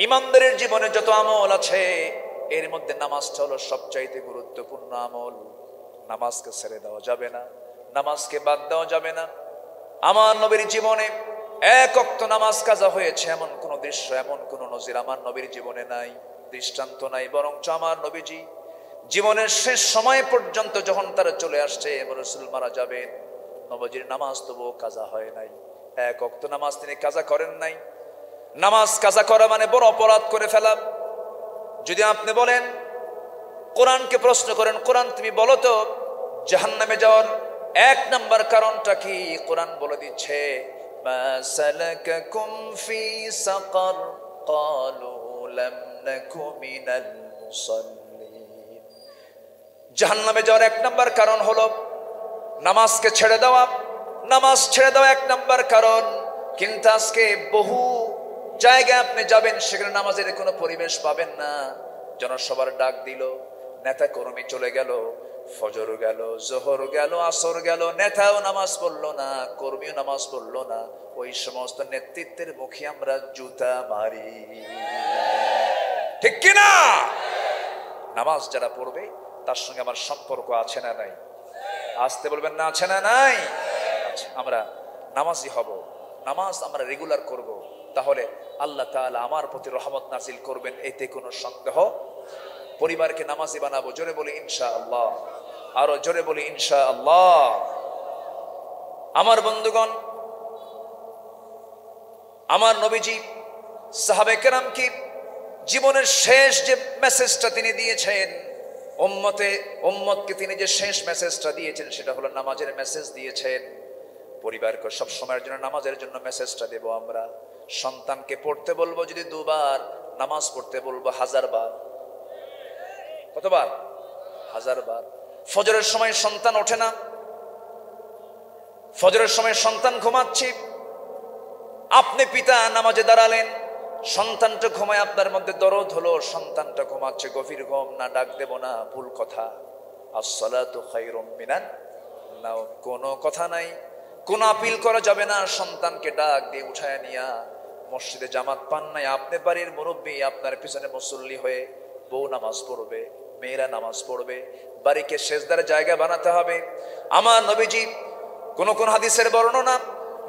ইমানদারের জীবনে যত আমল আছে, এর মধ্যে নামাজটা হলো সবচাইতে গুরুত্বপূর্ণ আমল। নামাজকে ছেড়ে দেওয়া যাবে না, নামাজকে বাদ দেওয়া যাবে না। আমার নবীর জীবনে 1 ওয়াক্ত নামাজ কাজা হয়েছে এমন কোন দৃশ্য, এমন কোন নজির আমার নবীর জীবনে নাই, দৃষ্টান্ত নাই। বরঞ্চ আমার নবীজি জীবনের শেষ সময় পর্যন্ত যখন তারা চলে আসছে, রাসূল মারা যাবেন, নবীজির নামাজ তবুও কাজা হয় নাই। 1 ওয়াক্ত নামাজ তিনি কাজা করেন নাই। নামাজ কাজা করা মানে বড় অপরাধ করে ফেলা। যদি আপনি বলেন, কোরআনকে প্রশ্ন করেন, কোরআন তুমি বলো তো জাহান্নামে যাওয়ার 1 নাম্বার কারণটা কি? কোরআন বলে দিচ্ছে মা সালাকাকুম ফি সাকার ক্বালু লাম নাকু মিনাল মুসাল্লিন। জাহান্নামে যাওয়ার 1 নাম্বার কারণ হলো নামাজকে ছেড়ে দেওয়া। নামাজ ছেড়ে দেওয়া 1 নাম্বার কারণ। কিন্তু আজকে বহু জায়গায় আপনি যাবেন, সেখানে নামাজের কোনো পরিবেশ পাবেন না। জনসভার ডাক দিল, নেতা কর্মী চলে গেল, ফজর গেল, জোহর গেল, আসর গেল, নেতাও নামাজ পড়লো না, কর্মীও নামাজ পড়লো না। ওই সমস্ত নেতৃত্বের মুখে আমরা জুতা মারি, ঠিক কিনা? নামাজ যারা পড়বে তার সঙ্গে আমার সম্পর্ক আছে না নাই? আসতে বলবেন না, আছে না নাই? আমরা নামাজি হব, নামাজ আমরা রেগুলার করব, তাহলে আল্লাহ তাআলা আমার প্রতি রহমত নাজিল করবেন, এতে কোনো সন্দেহ। পরিবারকে নামাজি বানাবো। জোরে বলি ইনশাআল্লাহ, আরো জোরে বলি ইনশাআল্লাহ। আমার বন্ধুগণ, আমার নবীজি সাহাবায়ে কেরামকে জীবনের শেষ যে মেসেজটা তিনি দিয়েছেন, উম্মতকে তিনি যে শেষ মেসেজটা দিয়েছেন সেটা হলো নামাজের মেসেজ দিয়েছেন। পরিবারকে সব সময়ের জন্য নামাজের জন্য মেসেজটা দেব আমরা। সন্তানকে পড়তে বলবো যদি 2 বার, নামাজ পড়তে বলবো 1000 বার। কতবার? 1000 বার। ফজরের সময় সন্তান ওঠে না, ফজরের সময় সন্তান ঘুমাচ্ছে, আপনি পিতা নামাজে দাঁড়ালেন, সন্তানটা ঘুমায়, আপনার মধ্যে দরদ হলো, সন্তানটা ঘুমাচ্ছে, গভীর ঘুম, না ডাক দেব না, ভুল কথা। আসসালাতু খায়রুম মিনান নাও, কোনো কথা নাই, কোন আপিল করা যাবে না। সন্তানকে ডাক দিয়ে উঠায় নিয়া, মসজিদে জামাত পান নাই, আপনি বাড়ির মুরব্বী, আপনার পিছনে মুসল্লি হয়ে বউ নামাজ পড়বে, মেয়েরা নামাজ পড়বে, বাড়িকে সেজদার জায়গা বানাতে হবে। আমার নবীজি কোন কোন হাদিসের বর্ণনা,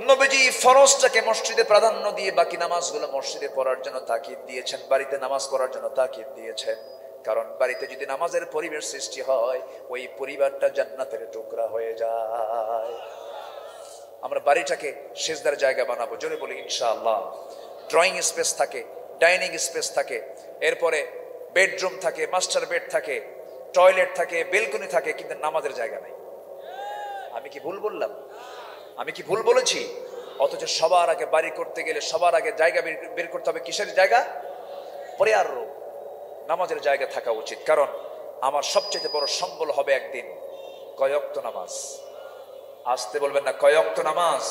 নবীজি ফরজটাকে মসজিদে প্রাধান্য দিয়ে বাকি নামাজগুলো মসজিদে পড়ার জন্য তাকিদ দিয়েছেন, বাড়িতে নামাজ পড়ার জন্য তাকিদ দিয়েছেন। কারণ বাড়িতে যদি নামাজের পরিবেশ সৃষ্টি হয়, ওই পরিবারটা জান্নাতের টুকরা হয়ে যায়। আমরা বাড়িটাকে সেজদার জায়গা বানাবো। জোরে বলি ইনশাআল্লাহ। ড্রয়িং স্পেস থাকে, ডাইনিং স্পেস থাকে, এরপরে বেডরুম থাকে, মাস্টার বেড থাকে, টয়লেট থাকে, বেলকনি থাকে, কিন্তু নামাজের জায়গা নাই। আমি কি ভুল বললাম? আমি কি ভুল বলেছি? অথচ সবার আগে বাড়ি করতে গেলে সবার আগে জায়গা বের করতে হবে। কিসের জায়গা? প্রেয়ার রুম, নামাজের জায়গা থাকা উচিত। কারণ আমার সবচেয়ে বড় সম্বল হবে একদিন কয় ওয়াক্ত নামাজ। আসতে বলবেন না। কয় ওয়াক্ত নামাজ?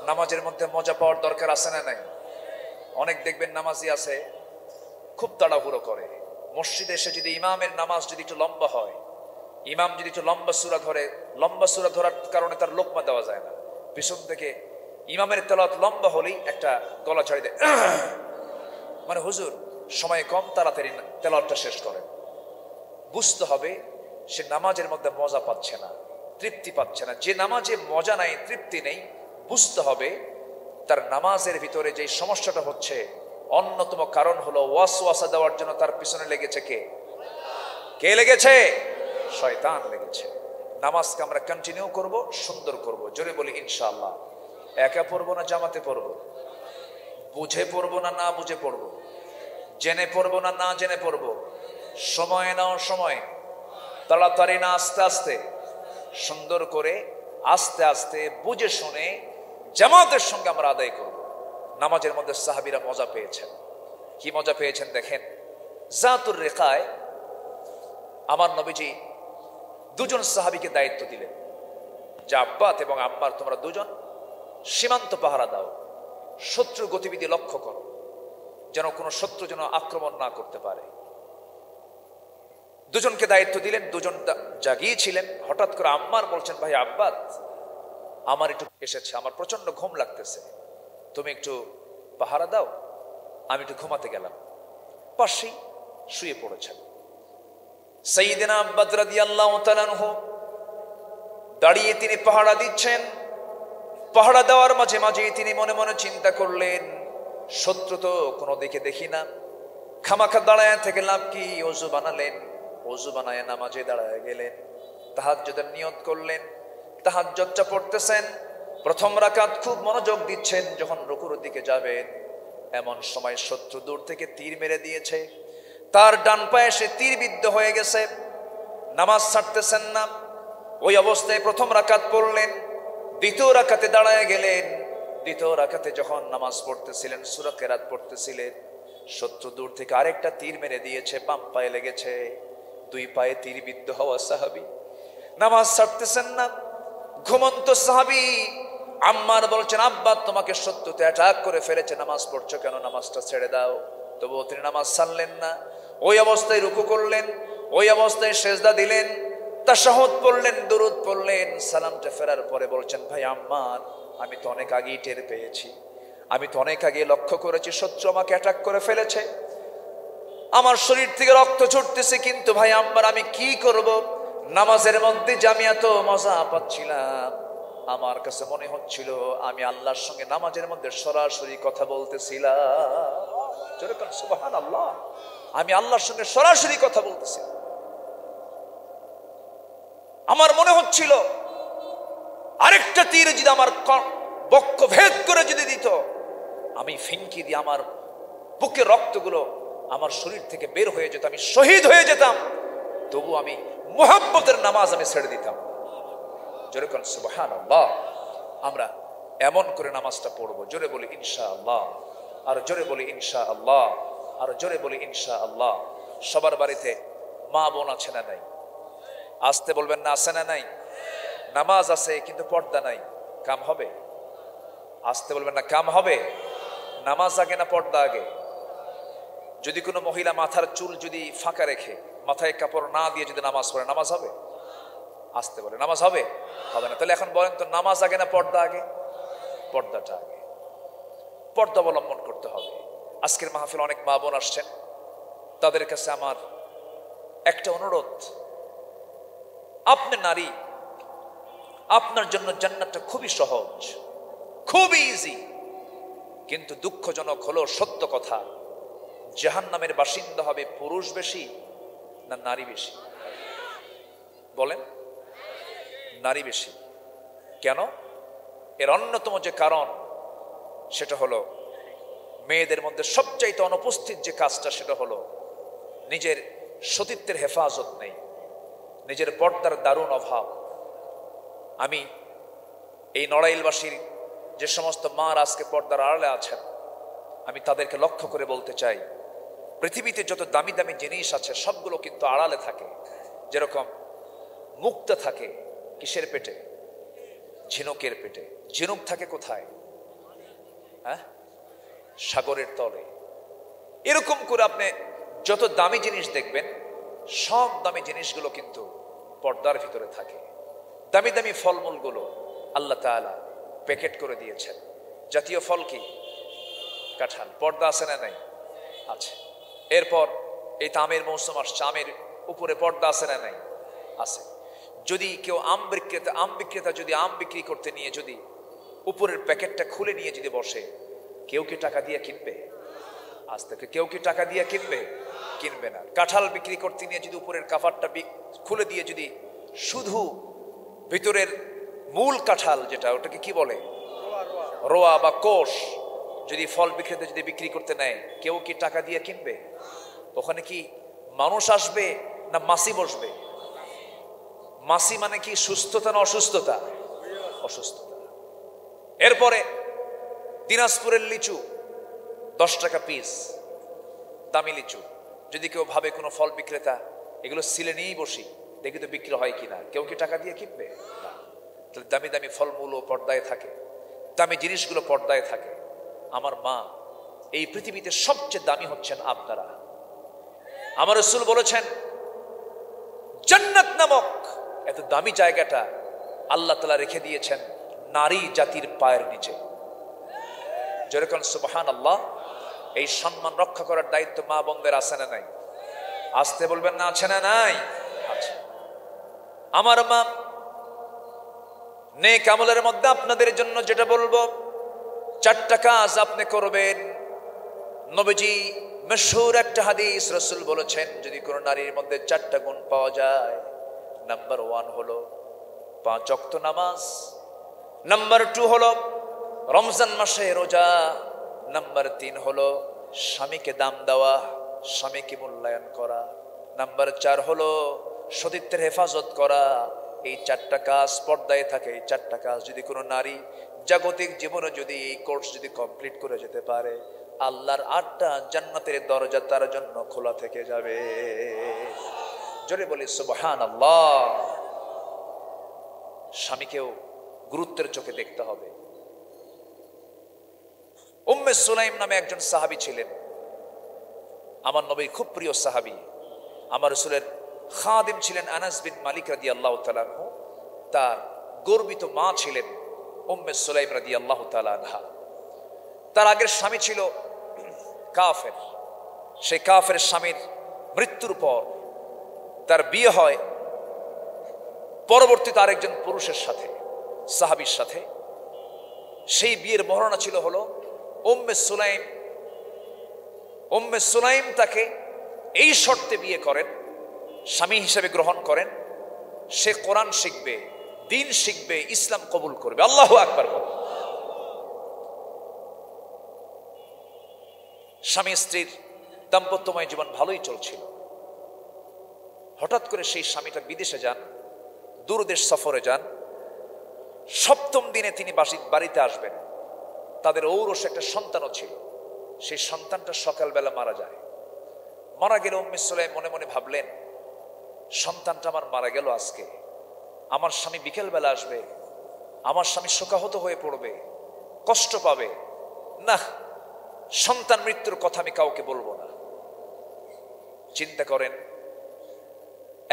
নামাজের মধ্যে মজা পাওয়ার দরকার আছে না নাই? অনেক দেখবেন নামাজি আছে খুব তাড়াহুড়ো করে। মসজিদে এসে যদি ইমামের নামাজ যদি একটু লম্বা হয়, ইমাম যদি একটু লম্বা সূরা ধরে, লম্বা সূরা ধরার কারণে তার লোকমা দেওয়া যায় না। পিছন থেকে ইমামের তেলাওয়াত লম্বা হলেই একটা গলা ছাড়ি দেয়, মানে হুজুর সময় কম, তাড়াতাড়ি তেলাওয়াতটা শেষ করেন। বুঝতে হবে সে নামাজের মধ্যে মজা পাচ্ছে না, তৃপ্তি পাচ্ছে না। যে নামাজে মজা নাই, তৃপ্তি নেই, বুঝতে হবে তার নামাজের ভিতরে যে সমস্যাটা হচ্ছে অন্যতম কারণ হলো ওয়াসওয়াসা দেওয়ার জন্য তার পিছনে লেগেছে কে? কে লেগেছে? শয়তান লেগেছে। নামাজকে আমরা কন্টিনিউ করব, সুন্দর করব। জোরে বলি ইনশাআল্লাহ। একা পড়বো না জামাতে পড়বো? বুঝে পড়বো না না বুঝে পড়বো? জেনে পড়বো না না জেনে পড়বো? সময় নাও সময়, তাড়াতাড়ি না আস্তে আস্তে? সুন্দর করে আস্তে আস্তে বুঝে শুনে জামাতের সঙ্গে আমরা আদায় করব। নামাজের মধ্যে সাহাবীরা মজা পেয়েছেন। কি মজা পেয়েছেন দেখেন। জাতুর রেখায় আমার নবীজি দুজন সাহাবীকে দায়িত্ব দিলেন যে আব্বাত এবং আম্মার তোমরা দুজন সীমান্ত পাহারা দাও, শত্রুর গতিবিধি লক্ষ্য করো, যেন কোনো শত্রু যেন আক্রমণ না করতে পারে। দুজনকে দায়িত্ব দিলেন, দুজন জাগিয়েছিলেন। হঠাৎ করে আম্মার বলছেন, ভাই আব্বাত আমার একটু এসেছে, আমার প্রচন্ড ঘুম লাগতেছে, তুমি একটু পাহারা দাও, আমি একটু ঘুমাতে গেলাম। পাশেই শুয়ে পড়েছেন। সাইয়েদনা আব্বাস রাদিয়াল্লাহু তাআলা আনহু দাঁড়িয়ে তিনি পাহারা দিচ্ছেন। পাহারা দেওয়ার মাঝে মাঝে তিনি মনে মনে চিন্তা করলেন, শত্রু তো কোনো দিকে দেখি না, খামাখা দাঁড়ায় থেকে লাভ কি? ওযু বানালেন, ওযু বানায় নামাজে দাঁড়ায় গেলেন, তাহাজ্জুদের নিয়ত করলেন, তাহাজ্জুদটা পড়তেছেন। প্রথম রাকাত খুব মনোযোগ দিচ্ছেন। যখন রুকুর দিকে যাবেন এমন সময় শত্রু দূর থেকে তীর মেরে দিয়েছে, তার ডান পায়ে সে তীরবিদ্ধ হয়ে গেছে। নামাজ ছাড়তেছেন না। ওই অবস্থায় প্রথম রাকাত পড়লেন, দ্বিতীয় রাকাতে দাঁড়ায় গেলেন। দ্বিতীয় রাকাতে যখন নামাজ পড়তেছিলেন, সূরা কেরাত পড়তেছিলেন, শত্রু দূর থেকে আরেকটা তীর মেরে দিয়েছে, বাম পায়ে লেগেছে। দুই পায়ে তীরবিদ্ধ হওয়া সাহাবী নামাজ ছাড়তেছেন না। ঘুমন্ত সাহাবী আম্মার বলছেন, আব্বা তোমাকে শত্রুতে অ্যাটাক করে ফেলেছে, নামাজ পড়ছো কেন? নামাজটা ছেড়ে দাও। তবুও তিনি নামাজ ছাড়লেন না। ওই অবস্থায় রুকু করলেন, ওই অবস্থায় সেজদা দিলেন, তাশাহুদ পড়লেন, দুরূদ পড়লেন। সালামটা ফেরার পরে বলছেন, ভাই আম্মার আমি তো অনেক আগেই টের পেয়েছি, আমি তো অনেক আগে লক্ষ্য করেছি শত্রু আমাকে অ্যাটাক করে ফেলেছে, আমার শরীর থেকে রক্ত ছুটতেছে, কিন্তু ভাই আম্মার আমি কি করব? নামাজের মধ্যে যে আমি এত মজা পাচ্ছিলাম, আমার কাছে মনে হচ্ছিল আমি আল্লাহর সঙ্গে নামাজের মধ্যে সরাসরি কথা বলতেছিলাম। যেরকম সুবহানাল্লাহ, আমি আল্লাহর সঙ্গে সরাসরি কথা বলতেছি। আমার মনে হচ্ছিল আরেকটা তীর যদি আমার বক্ষ ভেদ করে যদি দিত, আমি ফিনকি দিয়ে আমার বুকের রক্তগুলো আমার শরীর থেকে বের হয়ে যেত, আমি শহীদ হয়ে যেতাম, তবু আমি মুহাব্বতের নামাজ আমি ছেড়ে দিতাম। যেরকম সুবহানাল্লাহ। আমরা এমন করে নামাজটা পড়বো। জোরে বলি ইনশাআল্লাহ, আর জোরে বলি ইনশাআল্লাহ, আর জোরে বলি ইনশাআল্লাহ। সবার বাড়িতে মা বোন আছে না নাই? আসতে বলবেন না, আছে না নাই? নামাজ আছে কিন্তু পর্দা নাই, কাম হবে? আসতে বলবেন না, কাম হবে? নামাজ আগে না পর্দা আগে? যদি কোনো মহিলা মাথার চুল যদি ফাঁকা রেখে, মাথায় কাপড় না দিয়ে যদি নামাজ পড়ে, নামাজ হবে? আসতে বলে, নামাজ হবে? হবে না। তাহলে এখন বলেন তো, নামাজ আগে না পর্দা আগে? পর্দাটা আগে। পর্দা অবলম্বন করতে হবে। আজকের মাহফিল অনেক মা বোন আসছেন, তাদের কাছে আমার একটা অনুরোধ, আপনি নারী, আপনার জন্য জান্নাতটা খুবই সহজ, খুবই ইজি। কিন্তু দুঃখজনক হলো সত্য কথা, জাহান্নামের বাসিন্দা হবে পুরুষ বেশি না নারী বেশি? বলেন, নারী বেশি। কেন? এর অন্যতম যে কারণ সেটা হলো মেয়েদের মধ্যে সবচাইতে অনুপস্থিত যে কাজটা, সেটা হলো নিজের সতীত্বের হেফাজত নেই, নিজের পর্দার দারুণ অভাব। আমি এই নড়াইলবাসীর যে সমস্ত মার আজকে পর্দার আড়ালে আছেন, আমি তাদেরকে লক্ষ্য করে বলতে চাই, পৃথিবীতে যত দামি দামি জিনিস আছে সবগুলো কিন্তু আড়ালে থাকে। যেরকম মুক্তা থাকে কিসের পেটে? ঝিনুকের পেটে। ঝিনুক থাকে কোথায়? হ্যাঁ, সাগরের তলে। এরকম করে আপনি যত দামি জিনিস দেখবেন, সব দামি জিনিসগুলো কিন্তু পর্দার ভিতরে থাকে। দামি দামি ফলমূলগুলো আল্লাহ তাআলা প্যাকেট করে দিয়েছেন। জাতীয় ফল কি? কাঁঠাল। পর্দা আছে না নাই? আছে। এরপর এই তো আমের মৌসুম আসছে, আমের উপরে পর্দা আছে না নাই? আছে। যদি কেউ আম বিক্রেতা যদি আম বিক্রি করতে নিয়ে যদি উপরের প্যাকেটটা খুলে নিয়ে যদি বসে, কেউ কি টাকা দিয়ে কিনবে? আজ থেকে কেউ কি টাকা দিয়ে কিনবে? কিনবে না। কাঁঠাল বিক্রি করতে নিয়ে যদি উপরের কাভারটা খুলে দিয়ে যদি শুধু ভিতরের মূল কাঁঠাল যেটা, ওটাকে কি বলে, রোয়া বা কোষ, যদি ফল বিক্রেতা যদি বিক্রি করতে নেয়, কেউ কি টাকা দিয়ে কিনবে? ওখানে কি মানুষ আসবে না মাছি বসবে? মাছি মানে কি সুস্থতা না অসুস্থতা? অসুস্থতা। এরপরে দিনাজপুরের লিচু 10 টাকা পিস, দামি লিচু। যদি কেউ ভাবে কোনো ফল বিক্রেতা এগুলো সিলে নিয়েই বসি, দেখি তো বিক্রি হয় কিনা, কেউ কি টাকা দিয়ে কিনবে? না। তাহলে দামি দামি ফলমূলও পর্দায় থাকে, দামি জিনিসগুলো পর্দায় থাকে। আমার মা, এই পৃথিবীতে সবচেয়ে দামি হচ্ছেন আপনারা। আমার রাসূল বলেছেন, জান্নাত নামক এত দামি জায়গাটা আল্লাহ তাআলা রেখে দিয়েছেন নারী জাতির পায়ের নিচে। যেরকম সুবহানাল্লাহ। এই সম্মান রক্ষা করার দায়িত্ব মা বোনদের আছে না নাই? আসতে বলবেন না, আছে না নাই? আছে। আমার মা, নেক আমলের মধ্যে আপনাদের জন্য যেটা বলবো, 4টা কাজ আপনি করবেন। নবীজি মশহুর একটা হাদিস, রাসূল বলেছেন, যদি কোনো নারীর মধ্যে 4টা গুণ পাওয়া যায়, নাম্বার 1 হলো 5 ওয়াক্ত নামাজ, নাম্বার 2 হলো রমজান মাসে রোজা, নাম্বার 3 হলো স্বামীকে দাম দেওয়া, স্বামীকে মূল্যায়ন করা, নাম্বার 4 হলো সতীত্বের হেফাজত করা। এই 4টা কাজ পর্দায় থাকে। এই 4টা কাজ যদি কোনো নারী জাগতিক জীবনে যদি এই কোর্স যদি কমপ্লিট করে যেতে পারে, আল্লাহর 8টা জান্নাতের দরজা তার জন্য খোলা থেকে যাবে। জোরে বলি সুবহানাল্লাহ। স্বামীকেও গুরুত্বের চোখে দেখতে হবে। উম্মে সুলাইম নামে একজন সাহাবী ছিলেন, আমার নবীর খুব প্রিয় সাহাবী। আমার রাসূলের খাদিম ছিলেন আনাস বিন মালিক রাদিয়াল্লাহু তাআলা আনহু। তার গর্বিত মা ছিলেন উম্মে সুলাইম রাদিয়াল্লাহু তাআলা আনহা। তার আগের স্বামী ছিল কাফের। সেই কাফের স্বামীর মৃত্যুর পর তার বিয়ে হয় পরবর্তীতে আরেকজন পুরুষের সাথে, সাহাবীর সাথে। সেই বিয়ের বর্ণনা ছিল হলো উম্মে সুলাইম। উম্মে সুলাইম তাকে এই শর্তে বিয়ে করেন, স্বামী হিসেবে গ্রহণ করেন, সে কোরআন শিখবে, দ্বীন শিখবে, ইসলাম কবুল করবে। আল্লাহু আকবার বল। স্বামী স্ত্রীর দাম্পত্যময় জীবন ভালোই চলছিল। হঠাৎ করে সেই স্বামীটা বিদেশে যান, দূরদেশ সফরে যান। 7ম দিনে তিনি বাড়িতে আসবেন। তাদের ঔরসে একটা সন্তানও ছিল। সেই সন্তানটা সকালবেলা মারা যায়। মারা গেলে উম্মে সুলাইম মনে মনে ভাবলেন, সন্তানটা আমার মারা গেল আজকে, আমার স্বামী বিকেলবেলা আসবে, আমার স্বামী শোকাহত হয়ে পড়বে, কষ্ট পাবে। না, সন্তান মৃত্যুর কথা আমি কাউকে বলবো না। চিন্তা করেন,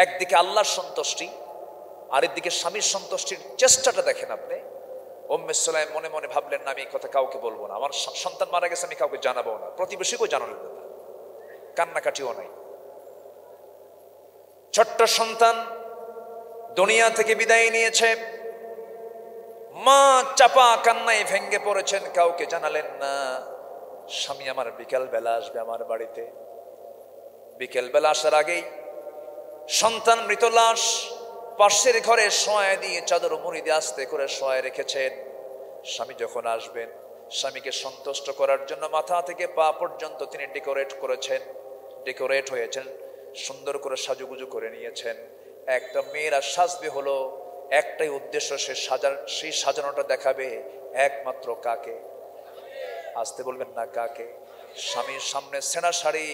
একদিকে আল্লাহর সন্তুষ্টি, আরেকদিকে স্বামীর সন্তুষ্টির চেষ্টাটা দেখেন আপনি। উম্মে সুলাইম মনে মনে ভাবলেন, না, আমি এই কথা কাউকে বলবো না, আমার সন্তান মারা গেছে, আমি কাউকে জানাবো না, প্রতিবেশীকেও জানালেন না, কান্নাকাটিও নাই। ছোট্ট সন্তান দুনিয়া থেকে বিদায় নিয়েছে, মা চাপা কান্নায় ভেঙ্গে পড়েছেন, কাউকে জানালেন না। স্বামী আমার বিকেল বেলা আসবে আমার বাড়িতে। বিকেল বেলা আসার আগেই সন্তান মৃত লাশ পাশের ঘরে শোয়ায় দিয়ে চাদর মুড়ি দিয়ে আস্তে করে শোয়ায় রেখেছেন। স্বামী যখন আসবেন, স্বামীকে সন্তুষ্ট করার জন্য মাথা থেকে পা পর্যন্ত তিনি ডেকোরেট হয়েছেন, সুন্দর করে সাজুগুজু করে নিয়েছেন। একটা মেয়েরা সাজবে হলো একটাই উদ্দেশ্য, সেই সাজানোটা দেখাবে একমাত্র কাকে? আসতে বলবেন না, কাকে? স্বামীর সামনে ছেঁড়া শাড়ি,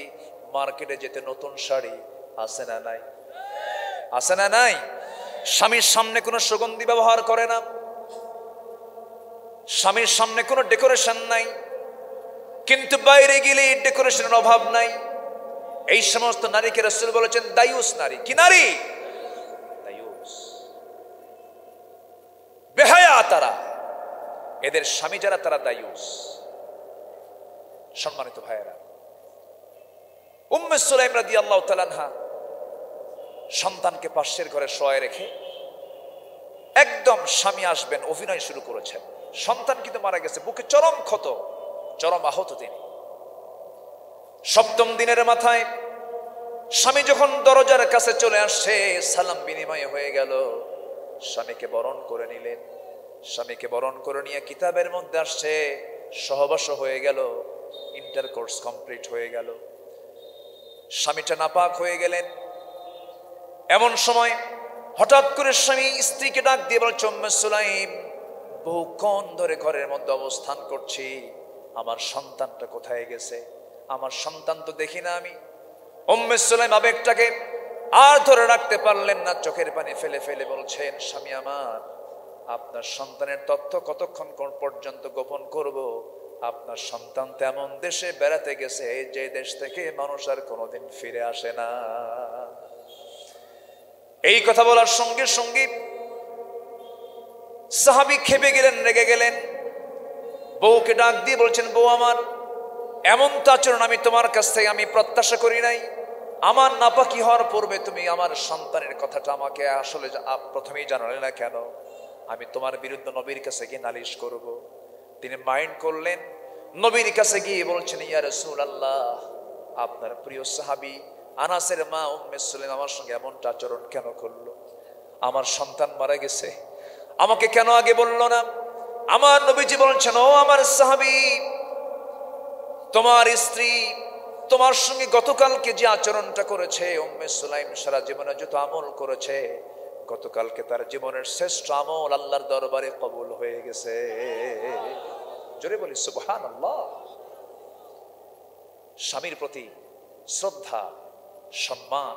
মার্কেটে যেতে নতুন শাড়ি, আছে না নাই? আছে না নাই? স্বামীর সামনে কোনো সুগন্ধি ব্যবহার করে না, স্বামীর সামনে কোনো ডেকোরেশন নাই, কিন্তু বাইরে গেলে ডেকোরেশনের অভাব নাই। এই সমস্ত নারীকে রাসূল বলেছেন দায়ুস নারী। কি নারী? দায়ুস, বেহায়া তারা, এদের স্বামী যারা তারা দায়ুস। সম্মানিত ভাইয়েরা, উম্মে সুলাইম রাদিয়াল্লাহু তাআলা আনহা সন্তানকে পাশের ঘরে শোয়ায় রেখে একদম স্বামী আসবেন অভিনয় শুরু করেছেন। সন্তান কিন্তু মারা গেছে, বুকে চরম ক্ষত, চরম আহত তিনি। সপ্তম দিনের মাথায় স্বামী যখন দরজার কাছে চলে আসছে, সালাম বিনিময় হয়ে গেল, স্বামীকে বরণ করে নিলেন। স্বামীকে বরণ করে নিয়ে কিতাবের মধ্যে আসছে সহবাস হয়ে গেল, ইন্টারকোর্স কমপ্লিট হয়ে গেল। স্বামীটা নাপাক হয়ে গেলেন। এমন সময় হঠাৎ করে স্বামী স্ত্রীকে ডাক দিয়ে বলছে, উম্মে সুলাইম, বহুক্ষণ ধরে ঘরের মধ্যে অবস্থান করছি, আমার সন্তানটা কোথায় গেছে? আমার সন্তান তো দেখি না আমি। উম্মে সুলাইম আবেগটাকে আর ধরে রাখতে পারলেন না, চোখের পানি ফেলে ফেলে বলছেন, স্বামী আমার, আপনার সন্তানের তথ্য কতক্ষণ পর্যন্ত গোপন করব? আপনার সন্তান তেমন দেশে বেড়াতে গেছে যে দেশ থেকে মানুষ আর কোনোদিন ফিরে আসে না। এই কথা বলার সঙ্গে সঙ্গে সাহাবী খেপে গেলেন, রেগে গেলেন। বউকে ডাক দিয়ে বলছেন, বউ আমার, এমন তো আচরণ আমি তোমার কাছ থেকে আমি প্রত্যাশা করি নাই। আমার নাপাকি হওয়ার পূর্বে তুমি আমার সন্তানের কথাটা আমাকে আসলে প্রথমেই জানালে না কেন? আমি তোমার বিরুদ্ধে নবীর কাছে গিয়ে নালিশ করব। তিনি মাইন্ড করলেন, নবীর কাছে গিয়ে বলছেন, ইয়া রাসূলুল্লাহ, আপনার প্রিয় সাহাবী আনাসের মা উম্মে সুলাইম আমার সঙ্গে এমনটা আচরণ কেন করলো? আমার সন্তান মারা গেছে, আমাকে কেন আগে বললো না? আমার নবীজি বলছেন, ও আমার সাহাবী, তোমার স্ত্রী তোমার সঙ্গে গতকালকে যে আচরণটা করেছে, উম্মে সুলাইম সারা জীবনে যত আমল করেছে, গতকালকে তার জীবনের শ্রেষ্ঠ আমল আল্লাহর দরবারে কবুল হয়ে গেছে। জোরে বলি সুবহানাল্লাহ। স্বামীর প্রতি শ্রদ্ধা, সম্মান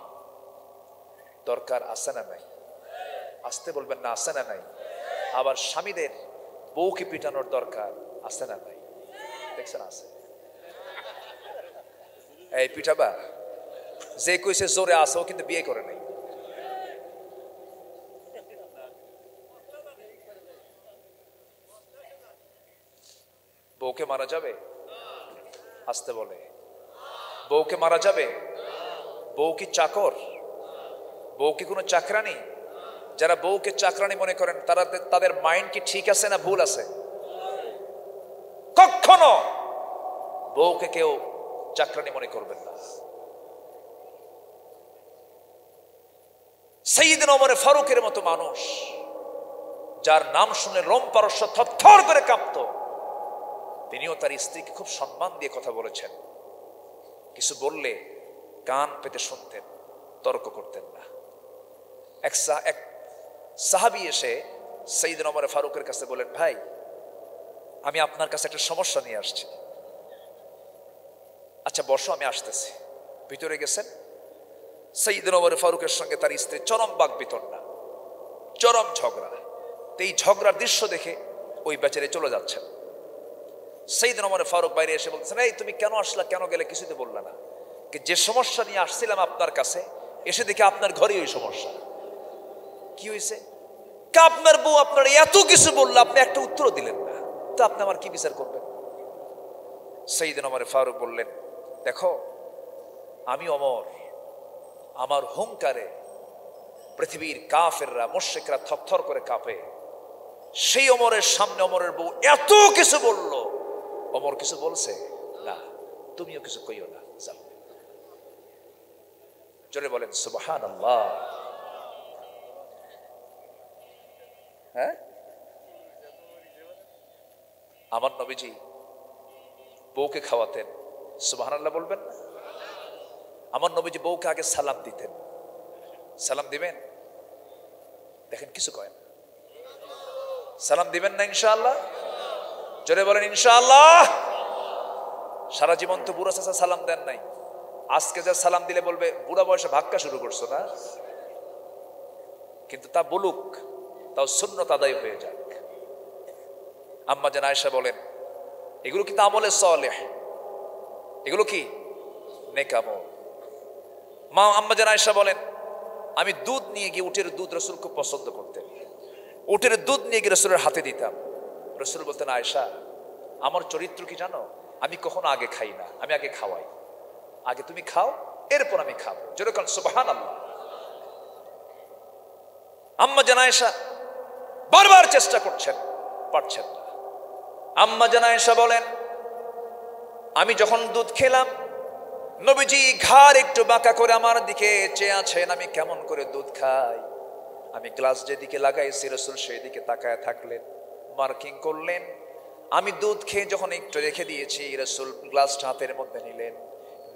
দরকার আছে না নাই? আসতে বলবেন না, আছে না নাই? আবার স্বামীদের বউকে পিটানোর দরকার আছে না নাই? দেখছেন আছে। এই পিঠাবা যে কইছে জোরে আছে, ও কিন্তু বিয়ে করে নাই। বউকে মারা যাবে? আসতে বলে, বউকে মারা যাবে? বউ কি চাকর? বউ কি কোনো চাকরানি? যারা বউকে চাকরানি মনে করেন তারা, তাদের মাইন্ড কি ঠিক আছে না ভুল আছে? কখনো বউকে কেউ চাকরানি মনে করবেন না। সাইয়েদনা ওমর ফারুকের মতো মানুষ, যার নাম শুনে রোম পারস্য থরথর করে কাঁপত, তিনিও তার স্ত্রীকে খুব সম্মান দিয়ে কথা বলেছেন। কিছু বললে কান পেতে শুনতেন, তর্ক করতেন না। এক সাহাবী এসে সাইয়েদনা ওমর ফারুকের কাছে বলেন, ভাই, আমি আপনার কাছে একটা সমস্যা নিয়ে আসছি। আচ্ছা বসো, আমি আসতেছি। ভিতরে গেছেন, সাইয়েদনা ওমর ফারুকের সঙ্গে তার স্ত্রী চরম বাকবিতণ্ডা, চরম ঝগড়া। এই ঝগড়ার দৃশ্য দেখে ওই বেচারে চলে যাচ্ছেন। সাইয়েদনা ওমর ফারুক বাইরে এসে বলছেন, এই তুমি কেন আসলা, কেন গেলে? কিছুতে বললা না। যে সমস্যা নিয়ে আসছিলাম আপনার কাছে, এসে দেখে আপনার ঘরেই ওই সমস্যা। কি হয়েছে? আপনার বউ আপনার এত কিছু বললো, আপনি একটা উত্তর দিলেন না, তো আপনি আমার কি বিচার করবেন? সাইয়েদনা ওমর ফারুক বললেন, দেখো, আমি ওমর, আমার হুঙ্কারে পৃথিবীর কাফেররা, মুশরিকরা থরথর করে কাঁপে। সেই ওমরের সামনে ওমরের বউ এত কিছু বলল, ওমর কিছু বলছে না, তুমিও কিছু কইও না। জোরে বলেন সুবহানাল্লাহ। হ্যাঁ, আমার নবীজি বউকে খাওয়াতেন, সুবহানাল্লাহ বলবেন না? আমার নবীজি বউকে আগে সালাম দিতেন। সালাম দিবেন? দেখেন কিছু কয় না। সালাম দিবেন না ইনশাআল্লাহ? জোরে বলেন ইনশাআল্লাহ। সারা জীবন তো বুড়া চাচা সালাম দেন নাই, আজকে যা সালাম দিলে বলবে বুড়া বয়সে ভাক্কা শুরু করছো না। কিন্তু তা বলুক, তাও সুন্নত আদায় হয়ে যাক। আম্মা জান আয়েশা বলেন, এগুলো কিন্তু আমলে সালেহ, এগুলো কি নেক আমল। মা আম্মা জান আয়েশা বলেন, আমি দুধ নিয়ে গিয়ে, উটের দুধ রাসূল খুব পছন্দ করতেন, উটের দুধ নিয়ে গিয়ে রাসূলের হাতে দিতাম। রাসূল বলতেন, আয়েশা আমার চরিত্র কি জানো, আমি কখনো আগে খাই না, আমি আগে খাওয়াই, আগে তুমি খাও এরপর আমি খাবো। যেরকম সুবহানাল্লাহ। আম্মা জান আয়েশা বারবার চেষ্টা করছেন, পারছেন না। আম্মা জান আয়েশা বলেন, আমি যখন দুধ খেলাম, নবীজি ঘাড় একটু বাঁকা করে আমার দিকে চেয়ে আছেন, আমি কেমন করে দুধ খাই। আমি গ্লাস যেদিকে লাগাইছি রাসূল সেই দিকে তাকায় থাকলেন, মার্কিং করলেন। আমি দুধ খেয়ে যখন একটু রেখে দিয়েছি, রাসূল গ্লাসটা হাতের মধ্যে নিলেন,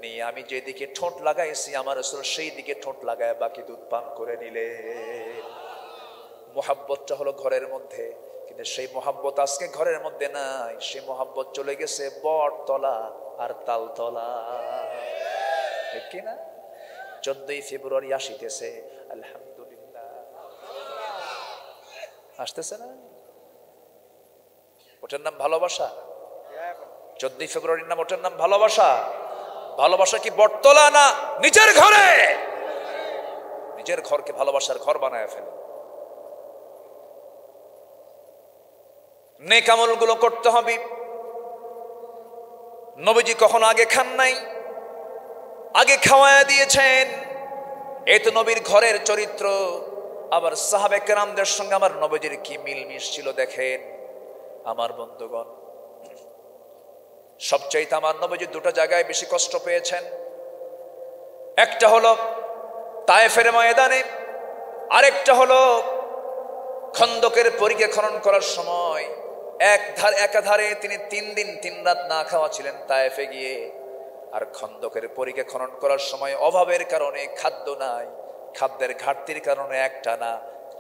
নিয়ে আমি যেদিকে ঠোঁট লাগাইছি আমার রাসূল সেই দিকে ঠোঁট লাগায় বাকি দুধ পান করে নিলেন। মোহাব্বতটা হলো ঘরের মধ্যে, কিন্তু সেই মোহাব্বত আজকে ঘরের মধ্যে নাই, সেই মোহাব্বত চলে গেছে বটতলা আর তালতলা, ঠিক কিনা? 14ই ফেব্রুয়ারি আসিতেছে, আলহামদুলিল্লাহ, আসতেছে না? ওটার নাম ভালোবাসা। 14ই ফেব্রুয়ারির নাম, ওটার নাম ভালোবাসা। ভালোবাসা কি বটতলা না নিজের ঘরে? নিজের ঘরকে ভালোবাসার ঘর বানায় ফেলে। নেক আমলগুলো করতে হবে। নবীজি কখনো আগে খান নাই, আগে খাওয়ায়া দিয়েছেন। এই তো নবীর ঘরের চরিত্র। আবার সাহাবে কেরামদের সঙ্গে আমার নবীজির কি মিলমিশ ছিল দেখেন। আমার বন্ধুগণ, সবচাইতে আমার নবীজি দুটো জায়গায় বেশি কষ্ট পেয়েছেন। একটা হলো তায়েফের ময়দানে, আরেকটা হলো খন্দকের পরিখা খনন করার সময়। একাধারে তিনি 3 দিন 3 রাত না খাওয়া ছিলেন তায়েফে গিয়ে। আর খন্দকের পরিখা খনন করার সময় অভাবের কারণে খাদ্য নাই, খাদ্যের ঘাটতির কারণে একটানা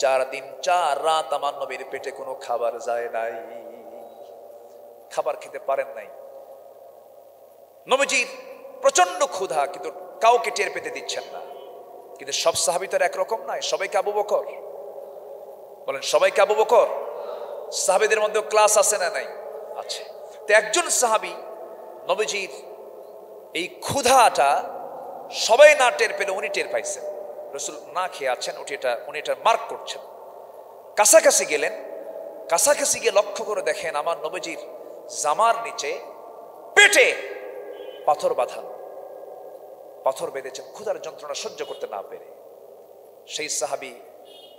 4 দিন 4 রাত আমার নবীর পেটে কোনো খাবার যায় নাই, খাবার খেতে পারেন নাই। নবীজির প্রচন্ড ক্ষুধা, কিন্তু কাউকে টের পেতে দিচ্ছেন না। কিন্তু সব সাহাবী তো একরকম নয়। সবাইকে আবু বকর বলেন, সবাইকে আবু বকর। সাহাবীদের মধ্যে ক্লাস আছে না নাই? আছে। তো একজন সাহাবী নবীজির এই ক্ষুধাটা সবাই না টের পেলে উনি টের পাইছেন। রাসূল না খেয়ে আছেন, উনি এটা মার্ক করছেন। কাছাকাছি গেলেন, কাছাকাছি গিয়ে লক্ষ্য করে দেখেন আমার নবীজির জামার নিচে পেটে পাথর বাঁধানো, পাথর বেঁধেছেন ক্ষুধার যন্ত্রণা সহ্য করতে না পেরে। সেই সাহাবী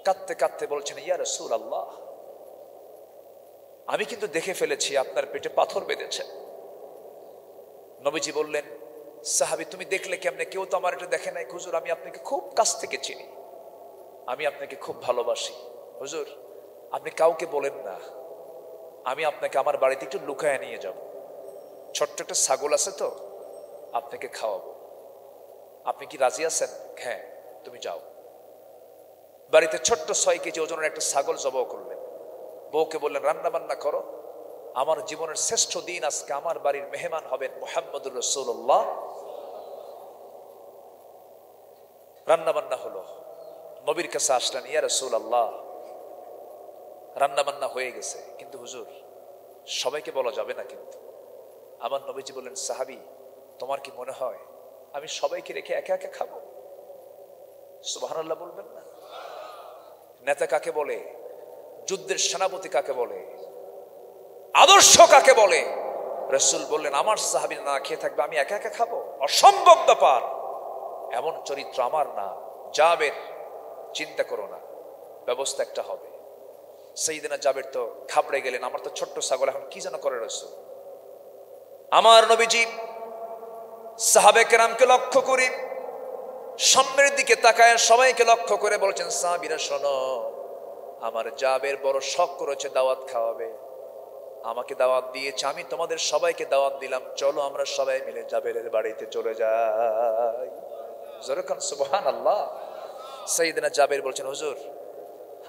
কাঁদতে কাঁদতে বলছেন, ইয়া রাসূলুল্লাহ, আমি কিন্তু দেখে ফেলেছি আপনার পেটে পাথর বেঁধেছে। নবীজি বললেন, সাহাবী তুমি দেখলে কেমনে? কেউ তো আমার এটা দেখে নাই। হুজুর, আমি আপনাকে খুব কাছ থেকে চিনি, আমি আপনাকে খুব ভালোবাসি। হুজুর, আপনি কাউকে বলেন না, আমি আপনাকে আমার বাড়িতে একটু লুকায় নিয়ে যাব। ছোট্ট একটা ছাগল আছে তো, আপনাকে খাওয়াবো। আপনি কি রাজি আছেন? হ্যাঁ, তুমি যাও। বাড়িতে ছোট্ট 6 কেজি ওজনের একটা ছাগল জবাই করলেন। বউকে বললেন, রান্না বান্না করো, আমার জীবনের শ্রেষ্ঠ দিন আজকে, আমার বাড়ির মেহমান হবেন মুহাম্মদুর রাসূলুল্লাহ। রান্না বান্না হলো, নবীর কাছে আসলেন, ইয়া রাসূলুল্লাহ, রান্না বান্না হয়ে গেছে, কিন্তু হুজুর সবাইকে বলা যাবে না। কিন্তু আমার নবীজি বললেন, সাহাবী তোমার কি মনে হয় আমি সবাইকে রেখে একা একা খাবো? সুবহানাল্লাহ বলবেন না? নেতা কাকে বলে? যুদ্ধের সেনাপতি কাকে বলে? আদর্শ কাকে বলে? রাসূল বললেন, আমার সাহাবী না খেয়ে থাকবে, আমি একা একা খাবো? অসম্ভব ব্যাপার, এমন চরিত্র আমার না। জাবের, চিন্তা করো না, ব্যবস্থা একটা হবে। সাইয়েদনা জাবের তো ঘাবড়ে গেলেন, আমার তো ছোট্ট ছাগল, এখন কি যেন করে রাসূল। আমার নবীজি সাহাবে কেরামকে লক্ষ্য করি, সামনের দিকে তাকায় সবাইকে লক্ষ্য করে বলছেন, সাহাবীরা শোনো, আমার জাবের বড় শখ করেছে দাওয়াত খাওয়াবে, আমাকে দাওয়াত দিয়েছে, আমি তোমাদের সবাইকে দাওয়াত দিলাম, চলো আমরা সবাই মিলে জাবেরের বাড়িতে চলে যাই। যেরকম সুবহানাল্লাহ। সাইয়েদনা জাবের বলছেন, হুজুর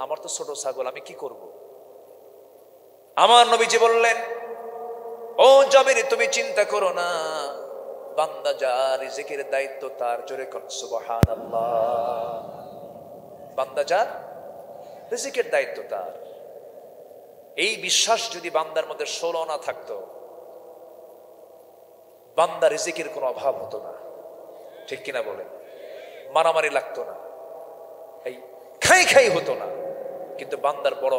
আমার তো ছোট ছাগল, আমি কি করব? আমার নবীজি বললেন, ও জাবের, তুমি চিন্তা করো না, বান্দা যার রিজিকের দায়িত্ব তার। জোরে কোন সুবহানাল্লাহ। বান্দা যার রিজিকের দায়িত্ব তার। এই বিশ্বাস যদি বান্দার মধ্যে 16 না থাকতো, বান্দা রিজিকের কোনো অভাব হতো না। ঠিক কিনা বলেন? মারামারি লাগতো না, এই খাই খাই হতো না। কিন্তু বান্দার বড়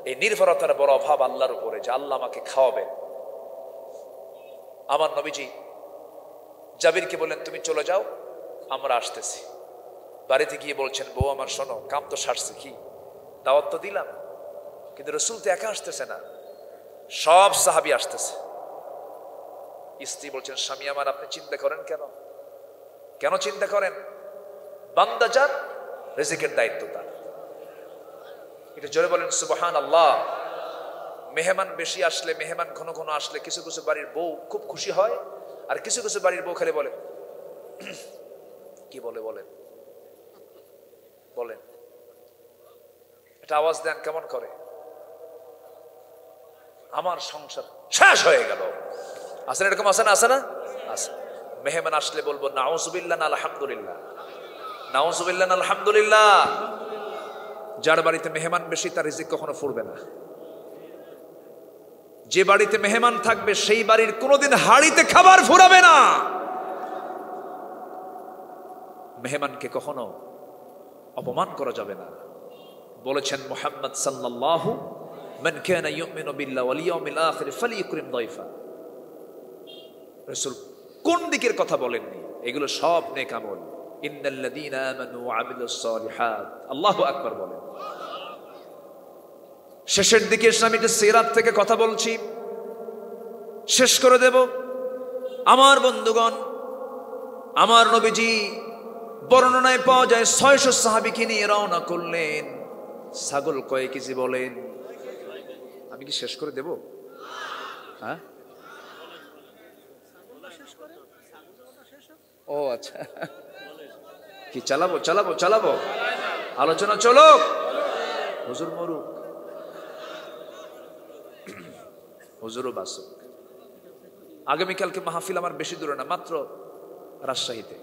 এই নির্ভরতার বড় অভাব আল্লাহর উপরে, যে আল্লাহ আমাকে খাওয়াবেন। আমার নবীজি জাবিরকে বললেন, তুমি চলে যাও, আমরা আসতেছি। বাড়িতে গিয়ে বলছেন, বউ আমার শোনো, কাম তো সারছে, কি দাওয়াত তো দিলাম, কিন্তু রসুল তো একা আসতেছে না, সব সাহাবী আসতেছে। স্ত্রী বলছেন, স্বামী আমার, আপনি চিন্তা করেন কেন? কেন চিন্তা করেন? বান্দা যার রিজিকের দায়িত্ব তার। এটা জোরে বলেন সুবহানাল্লাহ। মেহমান বেশি আসলে, মেহমান ঘন ঘন আসলে কিছু কিছু বাড়ির বউ খুব খুশি হয়, আর কিছু কিছু বাড়ির বউ খালি বলে কি বলে বলেন বলেন, এটা আওয়াজ দেন কেমন করে, আমার সংসার শেষ হয়ে গেল। আসেন এরকম, আসে না? আসে না? আছে। মেহমান আসলে বলবো নাউজুবিল্লাহ না আলহামদুলিল্লাহ, নাউজুবিল্লাহ না আলহামদুলিল্লাহ। যার বাড়িতে মেহমান বেশি তার রিজিক কখনো ফুরবে না। যে বাড়িতে মেহমান থাকবে সেই বাড়ির কোনোদিন হাড়িতে খাবার ফুরাবে না। মেহমানকে কখনো অপমান করা যাবে না। বলেছেন মুহাম্মদ সাল্লাল্লাহু মান কানা ইউমিনু বিল্লাহি ওয়াল ইয়াউমিল আখির ফালইকরিম দাইফা। রাসূল কোন দিকের কথা বলেননি? এগুলো সব নেক আমল। ইন্নাল্লাযীনা আমানু ওয়া আমিলুস সালিহাত, আল্লাহু আকবার বলেন। শেষের দিকে ইসলামিক সিরাত থেকে কথা বলছি, শেষ করে দেব। আমার বন্ধুগণ, আমার নবীজি বর্ণনায় পাওয়া যায় 600 সাহাবীকে নিয়ে রওনা করলেন। ছাগল কয় কেজি বলেন? আমি কি শেষ করে দেব? হ্যাঁ, ও আচ্ছা, কি চালাবো চালাবো চালাবো, আলোচনা চলো, হুজুর মরুক, হুজুরও বাসুক। আগামীকালকে মাহফিল আমার বেশি দূরে না, মাত্র রাজশাহীতে।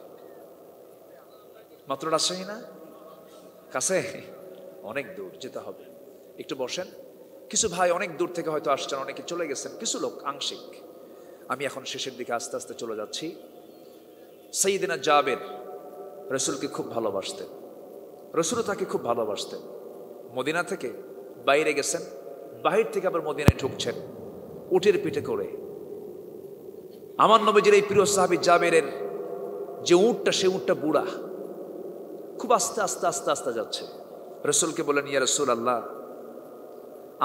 মাত্র রাজশাহী না, কাছে, অনেক দূর যেতে হবে। একটু বসেন। কিছু ভাই অনেক দূর থেকে হয়তো আসছেন, অনেকে চলে গেছেন, কিছু লোক আংশিক। আমি এখন শেষের দিকে আস্তে আস্তে চলে যাচ্ছি। সাইয়েদনা জাবের রসুলকে খুব ভালোবাসতেন, রসুলও তাকে খুব ভালোবাসতেন। মদিনা থেকে বাইরে গেছেন, বাহির থেকে আবার মদিনায় ঢুকছেন উটের পিঠে করে। আমার নবীজির এই প্রিয় সাহাবী জাবেরের যে উটটা, সে উটটা বুড়া, খুব আস্তে আস্তে আস্তে আস্তে যাচ্ছে। রসুলকে বলেন, ইয়া রাসূলুল্লাহ,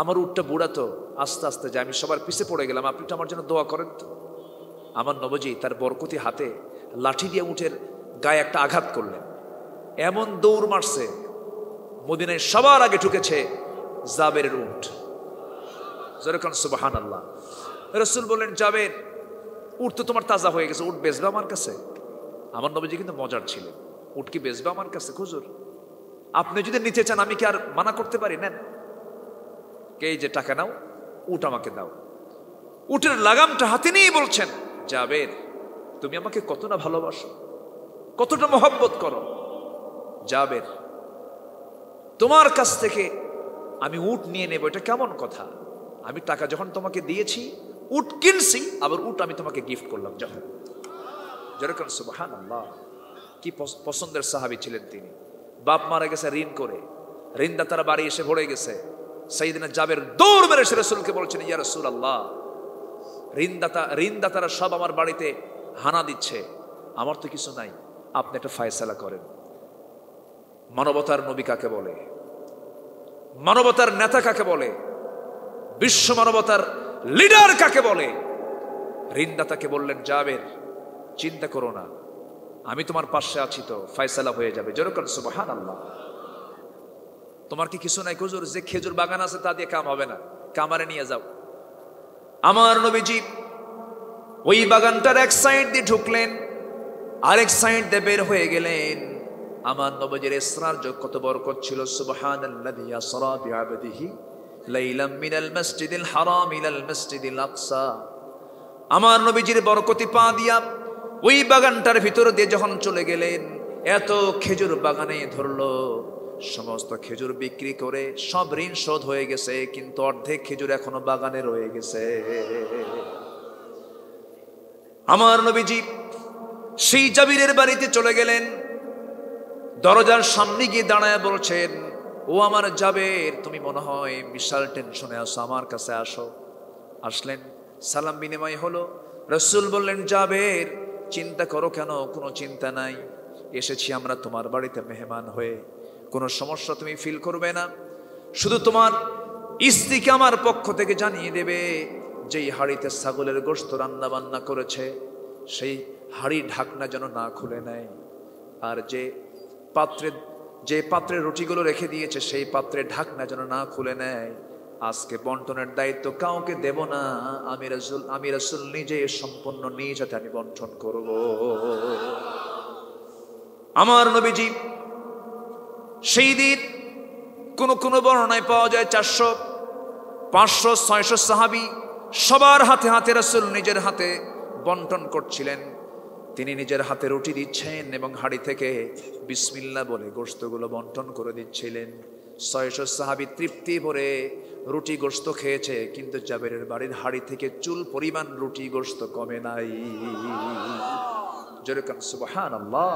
আমার উটটা বুড়া তো আস্তে আস্তে যায়, আমি সবার পিছে পড়ে গেলাম, আপনি তো আমার জন্য দোয়া করেন তো। আমার নবীজি তার বরকতি হাতে লাঠি দিয়ে উটের গায়ে একটা আঘাত করলেন, এমন দৌড় মারছে, মদিনায় সবার আগে ঢুকেছে জাবেরের উট। যেরকম সুবহানাল্লাহ। রাসূল বললেন, জাবের, উট তো তোমার তাজা হয়ে গেছে, উট বেচবে আমার কাছে? আমার নবীজি কিন্তু মজার ছিলেন। উট কি বেচবে আমার কাছে? হুজুর, আপনি যদি নিতে চান আমি কি আর মানা করতে পারি? নেন, কে যে টাকা নাও, উট আমাকে দাও। উটের লাগামটা হাতে নিয়ে বলছেন, জাবের, তুমি আমাকে কত না ভালোবাসো, কতটা মহব্বত করো। জাবের, তোমার কাছ থেকে আমি উট নিয়ে নেব, এটা কেমন কথা? আমি টাকা যখন তোমাকে দিয়েছি, উট কিনছি, আবার উট আমি তোমাকে গিফট করলাম। যখন যেরকম সুবহানাল্লাহ, কি পছন্দের সাহাবী ছিলেন তিনি। বাপ মারা গেছে ঋণ করে, ঋণদাতারা বাড়ি এসে ভরে গেছে। সাইয়েদনা জাবের দৌড় মেরে এসে রাসূলকে বলছেন, ইয়া রাসূলুল্লাহ, ঋণদাতারা সব আমার বাড়িতে হানা দিচ্ছে, আমার তো কিছু নাই, আপনি একটা ফায়সালা করেন। মানবতার নবী কাকে বলে? মানবতার নেতা কাকে বলে? বিশ্ব মানবতার লিডার কাকে বলে? ঋণদাতাকে বললেন, জাবের, চিন্তা করো না, আমি তোমার পাশে আছি, তো ফায়সালা হয়ে যাবে। যেরকম সুবহানাল্লাহ। তোমার কি কিছু নাই? হুজুর, যে খেজুর বাগান আছে তা দিয়ে কাম হবে না, কামারে নিয়ে যাও। আমার নবীজি ওই বাগানটার এক সাইড দিয়ে ঢুকলেন, আরেক সাইড দিয়ে বের হয়ে গেলেন। আমার নবীজির ইসরার কত বরকত ছিল। সুবহানাল্লাযী আসরা বিআবদিহি লাইলাম মিনাল মাসজিদিল হারাম ইলাল মাসজিদিল আকসা। আমার নবীজির বরকতি পা দিয়া ওই বাগানটার ভিতর দিয়ে যখন চলে গেলেন, এত খেজুর বাগানে ধরলো, সমস্ত খেজুর বিক্রি করে সব ঋণ শোধ হয়ে গেছে, কিন্তু অর্ধেক খেজুর এখনো বাগানে রয়ে গেছে। আমার নবীজি সেই জাবিরের বাড়িতে চলে গেলেন, দরজার সামনে গিয়ে দাঁড়ায় বলছেন, ও আমার জাবের, তুমি মনে হয় বিশাল টেনশনে আসো, আমার কাছে আসো। আসলেন, সালাম বিনিময় হলো। রাসূল বললেন, জাবের, চিন্তা করো কেন? কোনো চিন্তা নাই, এসেছি আমরা তোমার বাড়িতে মেহমান হয়ে, কোনো সমস্যা তুমি ফিল করবে না। শুধু তোমার স্ত্রীকে আমার পক্ষ থেকে জানিয়ে দেবে, যেই হাঁড়িতে ছাগলের গোশত রান্না বান্না করেছে সেই হাঁড়ি ঢাকনা যেন না খুলে নেয়, আর যে পাত্রে রুটিগুলো রেখে দিয়েছে সেই পাত্রে ঢাকনা যেন না খুলে নেয়। আজকে বন্টনের দায়িত্ব কাউকে দেব না, আমি রাসূল নিজে সম্পূর্ণ নিজ হাতে আমি বন্টন করব। আমার নবীজি সেই দিন কোন বর্ণনায় পাওয়া যায় 400, 500, 600 সাহাবী সবার হাতে হাতে রাসূল নিজের হাতে বন্টন করছিলেন। তিনি নিজের হাতে রুটি দিচ্ছেন এবং হাঁড়ি থেকে বিসমিল্লাহ বলে গোশতগুলো বন্টন করে দিচ্ছিলেন। 600 সাহাবী তৃপ্তি ভরে রুটি গোশত খেয়েছে, কিন্তু জাবেরের বাড়ির হাঁড়ি থেকে চুল পরিমাণ রুটি গোশত কমে নাই। যেরকম সুবহানাল্লাহ।